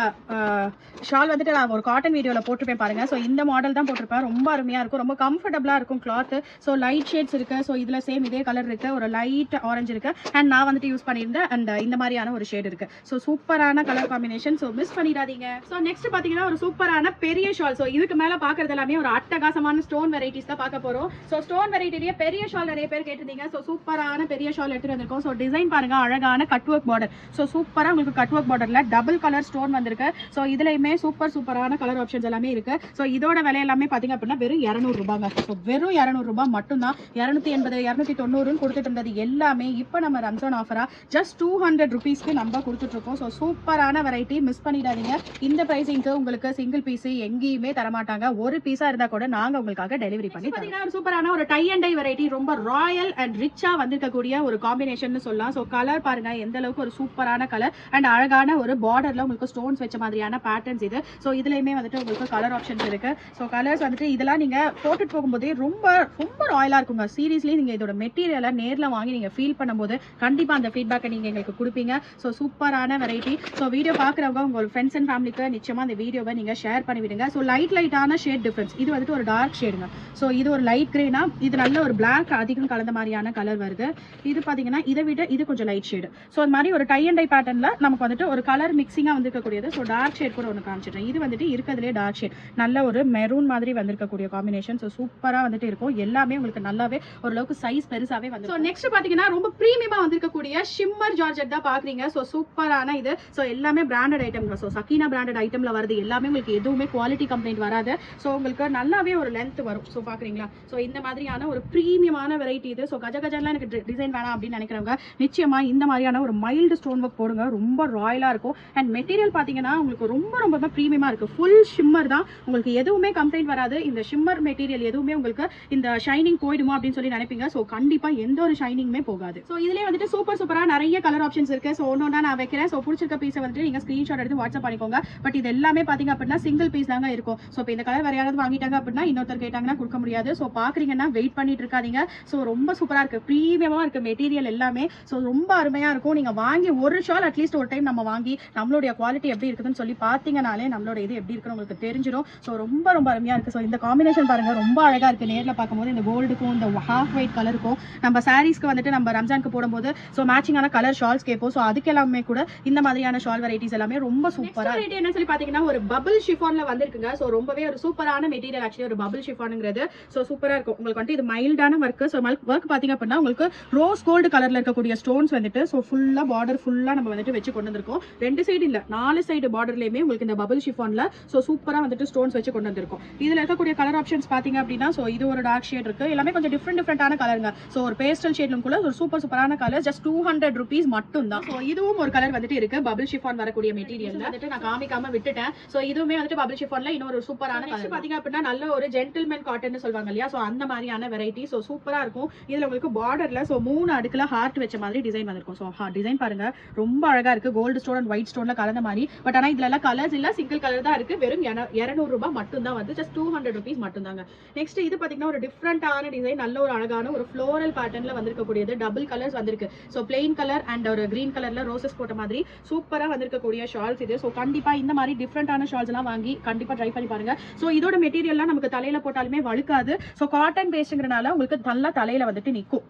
ஷால் வந்துட்டு நான் ஒரு காட்டன் வீடியோவில் போட்டிருப்பேன் பாருங்க. ஸோ இந்த மாடல் தான் போட்டிருப்பேன். ரொம்ப அருமையாக இருக்கும். ரொம்ப கம்ஃபர்டபுளாக இருக்கும் கிளாத். ஸோ லைட் ஷேட்ஸ் இருக்கு. ஸோ இதில் சேம் இதே கலர் இருக்கு. ஒரு லைட் ஆரஞ்சு இருக்கு. அண்ட் நான் வந்துட்டு யூஸ் பண்ணியிருந்தேன். அண்ட் இந்த மாதிரியான ஒரு ஷேட் இருக்கு. ஸோ சூப்பரான கலர் காம்பினேஷன். ஸோ மிஸ் பண்ணிடாதீங்க. ஸோ நெக்ஸ்ட் பார்த்தீங்கன்னா ஒரு சூப்பரான பெரிய ஷால். ஸோ இதுக்கு மேலே பார்க்கறது எல்லாமே ஒரு அட்டகாசமான ஸ்டோன் வெரைட்டிஸ் தான் பார்க்க போகிறோம். ஸோ ஸ்டோன் வெரைட்டிலேயே பெரிய ஷால் நிறைய பேர் கேட்டிருந்தீங்க. ஸோ சூப்பரான பெரிய ஷால் எடுத்துட்டு வந்திருக்கோம். ஸோ டிசைன் பாருங்க அழகான கட் ஒர்க் பார்டர். ஸோ சூப்பராக உங்களுக்கு கட் ஒர்க் பார்டர்ல டபுள் கலர் ஸ்டோன் வந்திருக்கு. ஸோ இதுலையுமே சூப்பரான கலர் ஆப்ஷன்ஸ் எல்லாமே இருக்கு. ஸோ இதோட விலை எல்லாமே பார்த்தீங்க அப்படின்னா வெறும் 200 ரூபாங்க. ஸோ வெறும் 200 ரூபாய் மட்டும்தான். 280 290 கொடுத்துட்டு இருந்தது எல்லாமே இப்போ நம்ம ரம்ஜான் ஆஃபரா ஜஸ்ட் 200 rupeesக்கு நம்ம கொடுத்துட்டு இருக்கோம். ஸோ சூப்பரான வெரைட்டி மிஸ் பண்ணிடாதீங்க. இந்த பிரைசிங்க்கு உங்களுக்கு சிங்கிள் பீஸ் எங்கேயுமே தரமாட்டாங்க. ஒரு பீஸா இருந்தா கூட நாங்க உங்களுக்காக டெலிவரி பண்ணி பார்த்தீங்கன்னா ஒரு சூப்பரான ஒரு டை அண்ட் டை வெரைட்டி. ரொம்ப ராயல் அண்ட் ரிச்சா வந்திருக்கக்கூடிய ஒரு காம்பினேஷன் சொல்லலாம். ஸோ கலர் பாருங்க எந்த அளவுக்கு ஒரு சூப்பரான கலர் அண்ட் அழகான ஒரு பார்டர்ல உங்களுக்கு ஸ்டோன்ஸ் வச்ச மாதிரியான பேட்டர்ன்ஸ் இது. ஸோ இதுலயுமே வந்துட்டு உங்களுக்கு கலர் ஆப்ஷன்ஸ் இருக்கு. ஸோ கலர்ஸ் வந்துட்டு இதெல்லாம் நீங்க போட்டுட்டு போகும்போதே ரொம்ப ராயலா இருக்குங்க. சீரியஸ்லி நீங்க இதோட மெட்டீரியலை நேரில் வாங்கி நீங்க ஃபீல் பண்ணும்போது கண்டிப்பா அந்த ஃபீட்பேக்கை நீங்க எங்களுக்கு கொடுப்பீங்க. ஸோ சூப்பரான வெரைட்டி. ஸோ வீடியோ பார்க்குறவங்க உங்க ஃப்ரெண்ட்ஸ் அண்ட் ஃபேமிலிக்கு நிச்சயமா அந்த வீடியோவை நீங்க ஷேர் பண்ணி விடுங்க. ஸோ லைட்டான ஷேட் டிஃபரன்ஸ். இது வந்துட்டு ஒரு டார்க் ஷேடுங்க. ஸோ இது ஒரு லைட் கிரேனா, இது நல்ல ஒரு பிளாக் அதிகம் கலந்த மாதிரியான கலர் வருது. இது பார்த்தீங்கன்னா இதை விட இது கொஞ்சம் லைட் ஷேடு. ஸோ அது மாதிரி ஒரு டை அண்ட் டை பேட்டர்னில் நமக்கு வந்துட்டு ஒரு கலர் மிக்சிங்காக வந்திருக்கக்கூடியது. ஸோ டார்க் ஷேட் கூட ஒன்று காமிச்சிடுறேன். இது வந்துட்டு இருக்கிறதுலே டார்க் ஷேட், நல்ல ஒரு மெரூன் மாதிரி வந்திருக்கக்கூடிய காம்பினேஷன். ஸோ சூப்பராக வந்துட்டு இருக்கும். எல்லாமே உங்களுக்கு நல்லாவே ஓரளவுக்கு சைஸ் பெருசாகவே வந்து. ஸோ நெக்ஸ்ட் பார்த்தீங்கன்னா ரொம்ப ப்ரீமியமாக வந்திருக்கக்கூடிய ஷிம்மர் ஜார்ஜெட் தான் பார்க்குறீங்க. ஸோ சூப்பரான இது. ஸோ எல்லாமே branded item. So Sakina branded ஐட்டமில் வருது எல்லாமே. உங்களுக்கு எதுவுமே குவாலிட்டி கம்ப்ளைண்ட் வராது. ஸோ உங்களுக்கு நல்லாவே ஒரு லென்த் வரும். ஸோ பார்க்குறீங்களா? ஸோ இந்த மாதிரியான ஒரு ப்ரீமியமான வெரைட்டி இது. ஸோ கஜகஜன்லாம் எனக்கு டிசைன் வேணாம் அப்படின்னு நினைக்கிறவங்க நிச்சயமா இந்த மாதிரியான ஒரு மைல்டு ஸ்டோன் ஒர்க் போடுங்க. ரொம்ப ராயலாக இருக்கும். அண்ட் மெட்டீரியல் பார்த்தீங்கன்னா உங்களுக்கு ரொம்ப ரொம்ப ப்ரீமியமாக இருக்குது. ஃபுல் ஷிம்மர் தான். உங்களுக்கு எதுவுமே கம்ப்ளைண்ட் வராது. இந்த ஷிம்மர் மெட்டீரியல் எதுவுமே உங்களுக்கு இந்த ஷைனிங் போயிடுமோ அப்படின்னு சொல்லி நினைப்பீங்க. ஸோ கண்டிப்பாக எந்த ஒரு ஷைனிங்குமே போகாது. ஸோ இதுலேயே வந்துட்டு சூப்பராக நிறைய கலர் ஆப்ஷன்ஸ் இருக்குது. ஸோ ஒன்று நான் வைக்கிறேன். ஸோ பிடிச்சிருக்க பீஸை வந்துட்டு நீங்கள் ஸ்க்ரீன்ஷாட் எடுத்து வாட்ஸ்அப் பண்ணிக்கோங்க. பட் இது எல்லாமே பார்த்தீங்க அப்படின்னா சிங்கிள் பீஸ் தாங்க இருக்கும். ஸோ இப்போ இந்த கலர் வேறு யாராவது வாங்கிட்டாங்க அப்படின்னா இன்னொருத்தர் கேட்டாங்கன்னா கொடுக்க முடியாது. ஸோ பார்க்குறீங்கன்னா வெயிட் பண்ணிட்டு இருக்காதீங்க. ஸோ ரொம்ப சூப்பராக இருக்குது. ப்ரீமியமாக இருக்குது மெட்டீரியல் எல்லாமே. ஸோ ரொம்ப அருமையாக இருக்கும். நீங்கள் வாங்கி ஒரு ஷால் அட்லீஸ்ட் ஒரு டைம் நம்ம வாங்கி நம்மளுடைய குவாலிட்டி எப்படி இருக்குதுன்னு சொல்லி பார்த்தீங்கனாலே நம்மளோட இது எப்படி இருக்குன்னு உங்களுக்கு தெரிஞ்சிடும். ஸோ ரொம்ப அருமையாக இருக்குது. ஸோ இந்த காம்பினேஷன் பாருங்கள் ரொம்ப அழகாக இருக்குது. நேரில் பார்க்கும்போது இந்த கோல்டுக்கும் இந்த ஹாஃப் ஒயிட் கலருக்கும் நம்ம சாரீஸ்க்கு வந்துட்டு நம்ம ரம்ஜானுக்கு போடும்போது ஸோ மேட்சிங்கான கலர் ஷால்ஸ் கேட்போம். ஸோ அதுக்கு எல்லாமே கூட இந்த மாதிரியான ஷால் வெரைட்டிஸ் எல்லாமே ரொம்ப சூப்பராக ரேட் என்ன சொல்லி பார்த்தீங்கன்னா ஒரு பபிள் ஷிஃபான்ல வந்திருக்குங்க. ஸோ ரொம்பவே ஒரு சூப்பரான மெட்டீரியல். ஆக்சுவலி ஒரு பபிள் ஷிஃபானுங்கிறது ஸோ சூப்பராக இருக்கும். உங்களுக்கு வந்துட்டு இது மைல்டான ஒர்க். ஸோ ஒர்க் பார்த்தீங்க அப்படின்னா உங்களுக்கு ரோஸ் கோல்டு கலர்ல இருக்கக்கூடிய ஸ்டோன்ஸ் வந்துட்டு ஸோ ஃபுல்லா பார்டர் ஃபுல்லா நம்ம வந்துட்டு வச்சு கொண்டு வந்திருக்கோம். 2 சைடு இல்ல 4 சைடு பார்டர்லயுமே உங்களுக்கு இந்த பபிள் ஷிஃபான்ல ஸோ சூப்பரா வந்துட்டு ஸ்டோன்ஸ் வச்சு கொண்டு வந்திருக்கோம். இதுல இருக்கக்கூடிய கலர் ஆப்ஷன்ஸ் பாத்தீங்க அப்படின்னா ஸோ இது ஒரு டார்க் ஷேட் இருக்கு. எல்லாமே கொஞ்சம் டிஃப்ரெண்டான கலருங்க. ஸோ ஒரு பேஸ்டல் ஷேட்லும் கூட ஒரு சூப்பரான கலர். ஜஸ்ட் 200 rupees மட்டும் தான். ஸோ இதுவும் ஒரு கலர் வந்துட்டு இருக்கு. பபிள் ஷிஃபான் வரக்கூடிய மெட்டீரியல் வந்துட்டு நான் காமிக்காம விட்டுட்டேன். ஸோ இதுவுமே வந்துட்டு பபிள் ஷிஃபான்ல இன்னொரு சூப்பரான கலர் பாத்தீங்க அப்படின்னா நல்ல ஒரு ஜென்டில்மேன் காட்டன் சொல்லுவாங்க இல்லையா? ஸோ அந்த மாதிரியான வெரைட்டி. ஸோ சூப்பரா இருக்கும். இதுல உங்களுக்கு பார்டர்ல ஸோ 3 அடுக்குல ஹார்ட் வச்ச மாதிரி டிசைன் வந்திருக்கும். ஸோ டிசைன் பாருங்க ரொம்ப அழகா இருக்கு. கோல்டு ஸ்டோன் அண்ட் ஒயிட் ஸ்டோன்ல கலந்த மாதிரி. பட் ஆனா இதுல எல்லாம் கலர்ஸ் இல்ல, சிங்கிள் கலர் தான் இருக்கு. வெறும் 200 ரூபாய் மட்டும் தான் வந்து. ஜஸ்ட் 200 rupees மட்டும் தாங்க. நெக்ஸ்ட் இது பாத்தீங்கன்னா ஒரு டிஃப்ரெண்டான டிசைன். நல்ல ஒரு அழகான ஒரு ஃப்ளோரல் பேட்டர்ன்ல வந்திருக்கக்கூடியது. டபுள் கலர்ஸ் வந்திருக்கு. ஸோ பிளெயின் கலர் அண்ட் ஒரு கிரீன் கலர்ல ரோசஸ் போட்ட மாதிரி சூப்பரா வந்திருக்கக்கூடிய ஷால்ஸ் இது. ஸோ கண்டிப்பா இந்த மாதிரி டிஃப்ரெண்டான ஷால்ஸ் எல்லாம் வாங்கி கண்டிப்பா ட்ரை பண்ணி பாருங்க. ஸோ இதோட மெட்டீரியல்லாம் நமக்கு தலையில போட்டாலுமே வழுக்காது. ஸோ காட்டன் பேஸ்ட்ங்கிறனால உங்களுக்கு நல்லா தலையில வந்துட்டு நிற்கும்.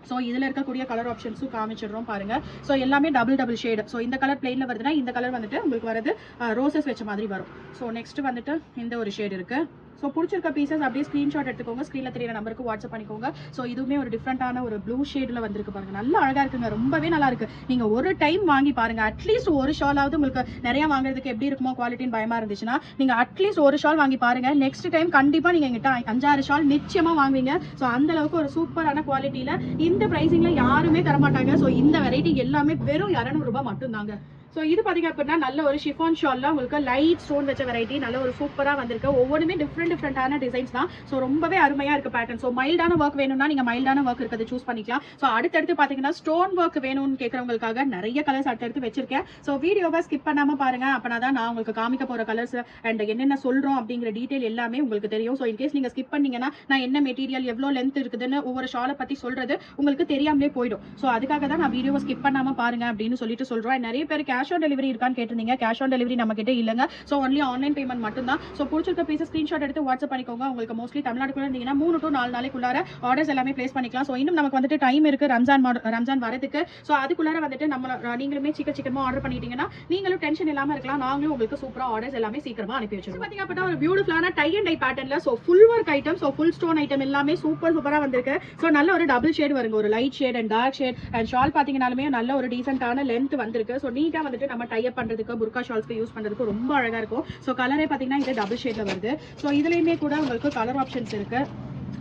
ஸோ இதில் இருக்கக்கூடிய கலர் ஆப்ஷன்ஸும் காமிச்சிடுறோம் பாருங்க. ஸோ எல்லாமே டபுள் ஷேடு. ஸோ இந்த கலர் பிளெயினில் வருதுன்னா இந்த கலர் வந்துட்டு உங்களுக்கு வரது ரோசஸ் வச்ச மாதிரி வரும். ஸோ நெக்ஸ்ட் வந்துட்டு இந்த ஒரு ஷேடு இருக்கு. ஸோ பிடிச்சிருக்க பீசஸ் அப்படியே ஸ்க்ரீன்ஷாட் எடுத்துக்கோங்க. ஸ்க்ரீனில் தெரியுற நம்பருக்கு வாட்ஸ்அப் பண்ணிக்கோங்க. ஸோ இதுவுமே ஒரு டிஃப்ரெண்டான ஒரு ப்ளூ ஷேடில் வந்திருக்கு பாருங்க. நல்லா அழகாக இருக்குங்க. ரொம்பவே நல்லா இருக்கு. நீங்கள் ஒரு டைம் வாங்கி பாருங்க. அட்லீஸ்ட் ஒரு ஷாலாவது உங்களுக்கு நிறைய வாங்குறதுக்கு எப்படி இருக்குமோ குவாலிட்டின்னு பயமா இருந்துச்சுன்னா நீங்கள் அட்லீஸ்ட் ஒரு ஷால் வாங்கி பாருங்க. நெக்ஸ்ட் டைம் கண்டிப்பாக நீங்கள் எங்கிட்ட 5-6 ஷால் நிச்சயமாக வாங்குவீங்க. ஸோ அந்த அளவுக்கு ஒரு சூப்பரான குவாலிட்டியில் இந்த ப்ரைஸிங்ல யாருமே தரமாட்டாங்க. ஸோ இந்த வெரைட்டி எல்லாமே வெறும் 200 ரூபாய் மட்டும் தாங்க. ஸோ இது பார்த்தீங்க அப்படின்னா நல்ல ஒரு ஷிஃபான் ஷாலில் உங்களுக்கு லைட் ஸ்டோன் வச்ச வெரைட்டி. நல்ல ஒரு சூப்பராக வந்திருக்கு. ஒவ்வொன்றுமே டிஃப்ரெண்டான டிசைன்ஸ் தான். ஸோ ரொம்பவே அருமையாக இருக்குது பேட்டர்ன். ஸோ மைல்டான ஒர்க் வேணும்னா நீங்கள் மைல்டான ஒர்க் இருக்கிறது சூஸ் பண்ணிக்கலாம். ஸோ அடுத்தடுத்து பார்த்தீங்கன்னா ஸ்டோன் ஒர்க் வேணும்னு கேட்குறவங்களுக்காக நிறைய கலர்ஸ் அடுத்தடுத்து வச்சிருக்கேன். ஸோ வீடியோவை ஸ்கிப் பண்ணாமல் பாருங்க. அப்படின்னா தான் நான் உங்களுக்கு காமிக்க போகிற கலர்ஸ் அண்ட் என்னென்ன சொல்கிறோம் அப்படிங்கிற டீட்டெயில் எல்லாமே உங்களுக்கு தெரியும். ஸோ இன்கேஸ் நீங்கள் ஸ்கிப் பண்ணீங்கன்னா நான் என்ன மெட்டீரியல் எவ்வளோ லென்த் இருக்குதுன்னு ஒவ்வொரு ஷாலை பற்றி சொல்கிறது உங்களுக்கு தெரியாமலே போயிடும். ஸோ அதுக்காக தான் நான் வீடியோவை ஸ்கிப் பண்ணாமல் பாருங்க அப்படின்னு சொல்லிட்டு சொல்கிறேன். நிறைய பேர் கேஷ் ஆன் டெலிவரி இருக்கான்னு கேட்டிருந்தீங்க. கேஷ் ஆன் டெலிவரி நம்ம கிட்ட இல்லைங்க. ஸோ ஒன்லி ஆன்லைன் பேமெண்ட் மட்டும் தான். ஸோ பிடிச்சிருக்க பீஸஸ் ஸ்க்ரீன்ஷாட் எடுத்து வாட்ஸ்அப் பண்ணிக்கோங்க. உங்களுக்கு மோஸ்ட்லி தமிழ்நாடுக்குள்ள இருந்தீங்கன்னா 3 to 4 நாளைக்குள்ளார ஆர்டர்ஸ் எல்லாமே பிளேஸ் பண்ணிக்கலாம். ஸோ இன்னும் நமக்கு வந்துட்டு டைம் இருக்கு ரம்ஜான் வரதுக்கு. ஸோ அதுக்குள்ளார வந்துட்டு நம்ம நீங்களுமே சீக்கிரமா ஆர்டர் பண்ணிட்டீங்கன்னா நீங்களும் டென்ஷன் இல்லாம இருக்கலாம். நாங்களும் உங்களுக்கு சூப்பரா ஆர்டர்ஸ் எல்லாமே சீக்கிரமா அனுப்பி வச்சிருக்கோம். பாத்தீங்க அப்படின்னா ஒரு பியூட்டிஃபுல்லான டை அண்ட் டை பேட்டர்ன்ல so full work item. So full stone item எல்லாமே சூப்பரா வந்திருக்கு. ஸோ நல்ல ஒரு டபுள் ஷேட் வருங்க. ஒரு light shade and dark shade and shawl பாத்தீங்கன்னாலுமே நல்ல ஒரு டீசென்டான லென்த் வந்திருக்கு. ஸோ நீட்டா வந்துட்டு நம்ம டை அப் பண்றதுக்கு புர்கா ஷால்ஸ்க்கு யூஸ் பண்றதுக்கு ரொம்ப அழகா இருக்கும். ஸோ கலரே பாத்தீங்கன்னா இது டபுள் ஷேட்ல வருது. ஸோ இதுலயுமே கூட உங்களுக்கு கலர் ஆப்ஷன்ஸ் இருக்கு.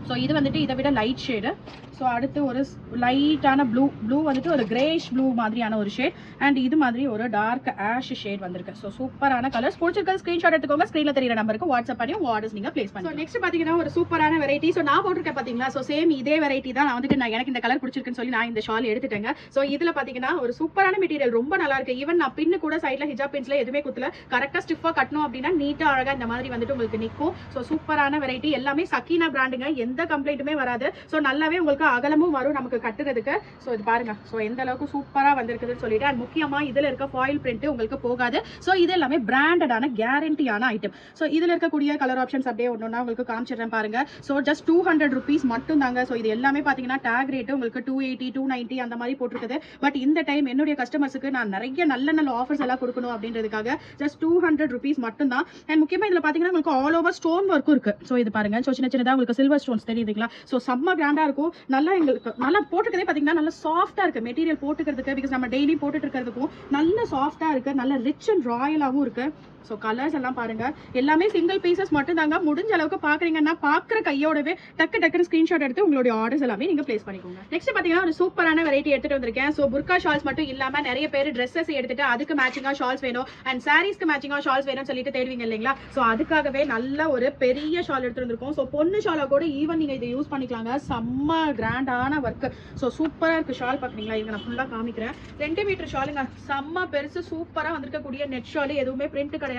ஸோ இது வந்துட்டு இதை விட லைட் ஷேடு. ஸோ அடுத்து ஒரு லைட்டான ப்ளூ வந்துட்டு ஒரு கிரேஷ் ப்ளூ மாதிரியான ஒரு ஷேட் அண்ட் இது மாதிரி ஒரு டார்க் ஆஷ் ஷேட் வந்திருக்கு. ஸோ சூப்பரான கலர்ஸ். பிடிச்சிருக்க ஸ்க்ரீன்ஷாட் எடுத்துக்கோங்க. ஸ்க்ரீனில் தெரியுற நம்பருக்கு வாட்ஸ்அப் பண்ணி உங்கள் ஆர்டர்ஸ் நீங்கள் பிளேஸ் பண்ணி. நெக்ஸ்ட் பார்த்தீங்கன்னா ஒரு சூப்பரான வெரைட்டி. ஸோ நான் போட்டிருக்கேன் பார்த்தீங்களா? ஸோ சேம் இதே வெரைட்டி தான். நான் வந்துட்டு எனக்கு இந்த கலர் பிடிச்சிருக்குன்னு சொல்லி நான் இந்த ஷால் எடுத்துட்டேங்க. ஸோ இதில் பார்த்தீங்கன்னா ஒரு சூப்பரான மெட்டீரியல் ரொம்ப நல்லா இருக்கு. ஈவன் நான் பின்னு கூட சைடில் ஹிஜாப் பின்ஸ்ல எதுவுமே குத்துல கரெக்டாக ஸ்டிஃபாக கட்டணும் அப்படின்னா நீட்டாக அழகாக இந்த மாதிரி வந்துட்டு உங்களுக்கு நிற்கும். ஸோ சூப்பரான வெரைட்டி. எல்லாமே சக்கீனா பிராண்டுங்க. எந்த எந்த கம்ப்ளைண்ட்டுமே வராது. ஸோ நல்லாவே உங்களுக்கு அகலமும் வரும் நமக்கு கட்டுறதுக்கு. ஸோ இது பாருங்க, ஸோ எந்த அளவுக்கு சூப்பரா வந்திருக்குதுன்னு சொல்லிட்டு. அண்ட் முக்கியமா இதுல இருக்க ஃபாயில் பிரிண்ட் உங்களுக்கு போகாது. ஸோ இது எல்லாமே பிராண்டடான கேரண்டியான ஐட்டம். ஸோ இதுல இருக்கக்கூடிய கலர் ஆப்ஷன்ஸ் அப்படியே ஒன்னொன்னா உங்களுக்கு காமிச்சிடுறேன் பாருங்க. ஸோ ஜஸ்ட் 200 rupees மட்டும் தாங்க. ஸோ இது எல்லாமே பாத்தீங்கன்னா டேக் ரேட் உங்களுக்கு 280 290 அந்த மாதிரி போட்டிருக்குது. பட் இந்த டைம் என்னுடைய கஸ்டமர்ஸுக்கு நான் நிறைய நல்ல ஆஃபர்ஸ் எல்லாம் கொடுக்கணும் அப்படின்றதுக்காக ஜஸ்ட் 200 rupees மட்டும் தான். அண்ட் முக்கியமா இதுல பாத்தீங்கன்னா உங்களுக்கு ஆல் ஓவர் ஸ்டோன் ஒர்க்கும் இருக்கு. ஸோ இது பாருங்க, ஸோ சின்னதா உங்களுக்கு சில்வர் ஸ்டோன்ஸ் தெரியுதுங்களா? ஸோ செம்ம கிராண்டா இருக்கும். நல்லா எங்களுக்கு நல்லா போட்டுக்கிறதே பாத்தீங்கன்னா நல்லா சாஃப்டா இருக்கு மெட்டீரியல் போட்டுக்கிறதுக்கு. பிகாஸ் நம்ம டெய்லி போட்டுட்டு இருக்கிறதுக்கும் நல்ல சாஃப்டா இருக்கு, நல்ல ரிச் அண்ட் ராயலாவும் இருக்கு. ஸோ கலர்ஸ் எல்லாம் பாருங்க, எல்லாமே சிங்கிள் பீசஸ் மட்டும் தாங்க. முடிஞ்ச அளவுக்கு பாக்குறீங்கன்னா பாக்குற கையோடவே டக்குன்னு ஸ்கிரீன்ஷாட் எடுத்து உங்களுடைய ஆர்டர்ஸ் எல்லாமே நீங்க பிளேஸ் பண்ணிக்கோங்க. நெக்ஸ்ட் பாத்தீங்கன்னா ஒரு சூப்பரான வெரைட்டி எடுத்துட்டு வந்திருக்கேன். ஸோ புர்கா ஷால்ஸ் மட்டும் இல்லாம நிறைய பேர் ட்ரெஸ்ஸஸ் எடுத்துட்டு அதுக்கு மேட்சிங்கா ஷால்ஸ் வேணும் அண்ட் சாரீஸ்க்கு மேட்சிங்கா ஷால்ஸ் வேணும்னு சொல்லிட்டு தேடுவீங்க இல்லைங்களா? ஸோ அதுக்காகவே நல்ல ஒரு பெரிய ஷால் எடுத்துட்டு வந்திருக்கோம். ஸோ பொண்ணு ஷாலா கூட ஈவன் நீங்க இதை யூஸ் பண்ணிக்கலாங்க. செம்ம கிராண்டான ஒர்க். ஸோ சூப்பரா இருக்கு ஷால். பாக்குறீங்களா? இங்க நான் ஃபுல்லா காமிக்கிறேன். 2 மீட்டர் ஷாலுங்க, செம்ம பெருசு, சூப்பரா வந்திருக்கக்கூடிய நெட் ஷால். எதுவுமே பிரிண்ட் கிடையாது,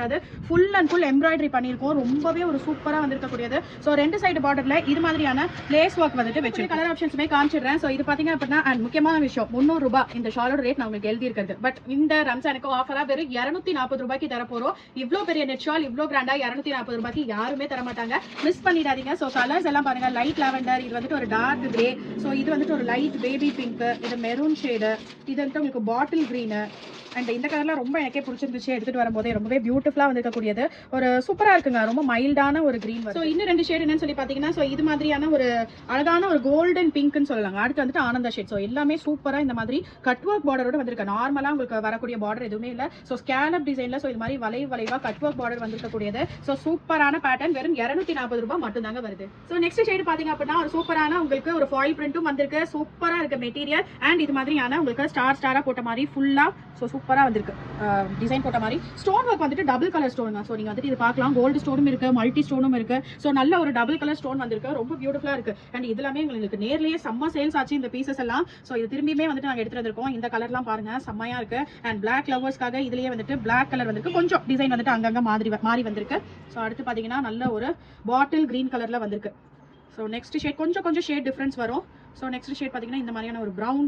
ஃபுல் அண்ட் ஃபுல் எம்ப்ராய்டரி பண்ணியிருக்கோம். ரொம்பவே ஒரு சூப்பரா வந்திருக்கக்கூடியது. ஸோ 2 சைடு பார்டர்ல இது மாதிரியான லேஸ் ஒர்க் வந்துட்டு வச்சு கலர் ஆப்ஷன்ஸுமே காமிச்சிடுறேன். ஸோ இது பாத்தீங்க அப்படின்னா அண்ட் முக்கியமான விஷயம் 300 ரூபாய் இந்த ஷாலோட ரேட் நான் உங்களுக்கு எழுதி இருக்கிறது. பட் இந்த ரம்ஜானுக்கு ஆஃபரா வெறும் 240 ரூபாய்க்கு தர போறோம். இவ்வளோ பெரிய நெட் ஷால் இவ்வளோ கிராண்டா 240 ரூபாய்க்கு யாருமே தர மாட்டாங்க. மிஸ் பண்ணிடாதீங்க. ஸோ கலர்ஸ் எல்லாம் பாருங்க, லைட் லாவெண்டர், இது வந்துட்டு ஒரு டார்க் கிரே, ஸோ இது வந்துட்டு ஒரு லைட் பேபி பிங்க், இது மெரூன் ஷேடு, இது வந்துட்டு உங்களுக்கு பாட்டில் கிரீனு. அண்ட் இந்த கலர்லாம் ரொம்ப எனக்கே பிடிச்சிருந்துச்சு. எடுத்துட்டு வரும்போதே ரொம்பவே பியூட்டிஃபுல்லா வந்திருக்கக்கூடியது. ஒரு சூப்பரா இருக்குங்க, ரொம்ப மைல்டான ஒரு கிரீன். ஸோ இன்னும் 2 ஷேட் என்னன்னு சொல்லி பாத்தீங்கன்னா, ஸோ இது மாதிரியான ஒரு அழகான ஒரு கோல்டன் பிங்க்னு சொல்லலாங்க. அடுத்து வந்துட்டு ஆனந்தா ஷேட். ஸோ எல்லாமே சூப்பரா இந்த மாதிரி கட் ஒர்க் பார்டரோட வந்திருக்கு. நார்மலா உங்களுக்கு வரக்கூடிய பார்டர் எதுவுமே இல்லை. ஸோ ஸ்கேலப் டிசைன்ல ஸோ இது மாதிரி வளைவா கட் ஒர்க் பார்டர் வந்திருக்கக்கூடியது. ஸோ சூப்பரான பேட்டர்ன் வெறும் 240 ரூபாய் மட்டும் தாங்க வருது. ஸோ நெக்ஸ்ட் ஷேட் பாத்தீங்க அப்படின்னா ஒரு சூப்பரான உங்களுக்கு ஒரு ஃபாயில் பிரிண்ட்டும் வந்திருக்கு. சூப்பரா இருக்கு மெட்டீரியல். அண்ட் இது மாதிரியான உங்களுக்கு ஸ்டாரா போட்ட மாதிரி ஃபுல்லா ஸோ சூப்பரா வந்திருக்கு டிசைன் போட்ட மாதிரி. ஸ்டோன் ஒர்க் வந்துட்டு டபுள் கலர் ஸ்டோன். ஸோ நீங்க வந்துட்டு இது பார்க்கலாம், கோல்டு ஸ்டோனும் இருக்கு, மல்டி ஸ்டோனும் இருக்கு. ஸோ நல்ல ஒரு டபுள் கலர் ஸ்டோன் வந்திருக்கு, ரொம்ப பியூட்டிஃபுல்லா இருக்கு. அண்ட் இதெல்லாமே உங்களுக்கு நேர்லயே செம்ம சேல்ஸ் ஆச்சு இந்த பீசஸ் எல்லாம். ஸோ இது திரும்பியுமே வந்துட்டு நாங்க எடுத்துட்டு வந்திருக்கோம். இந்த கலர்லாம் பாருங்க, செம்மையா இருக்கு. அண்ட் பிளாக் லவர்ஸ்க்காக இதுலயே வந்துட்டு பிளாக் கலர் வந்திருக்கு, கொஞ்சம் டிசைன் வந்துட்டு அங்கங்க மாறி வந்திருக்கு. ஸோ அடுத்து பாத்தீங்கன்னா நல்ல ஒரு பாட்டில் கிரீன் கலர்ல வந்திருக்கு. ஸோ நெக்ஸ்ட் ஷேட் கொஞ்சம் ஷேட் டிஃபரன்ஸ் வரும். ஸோ நெக்ஸ்ட் ஷேட் பாத்தீங்கன்னா இந்த மாதிரியான ஒரு ப்ரௌன்,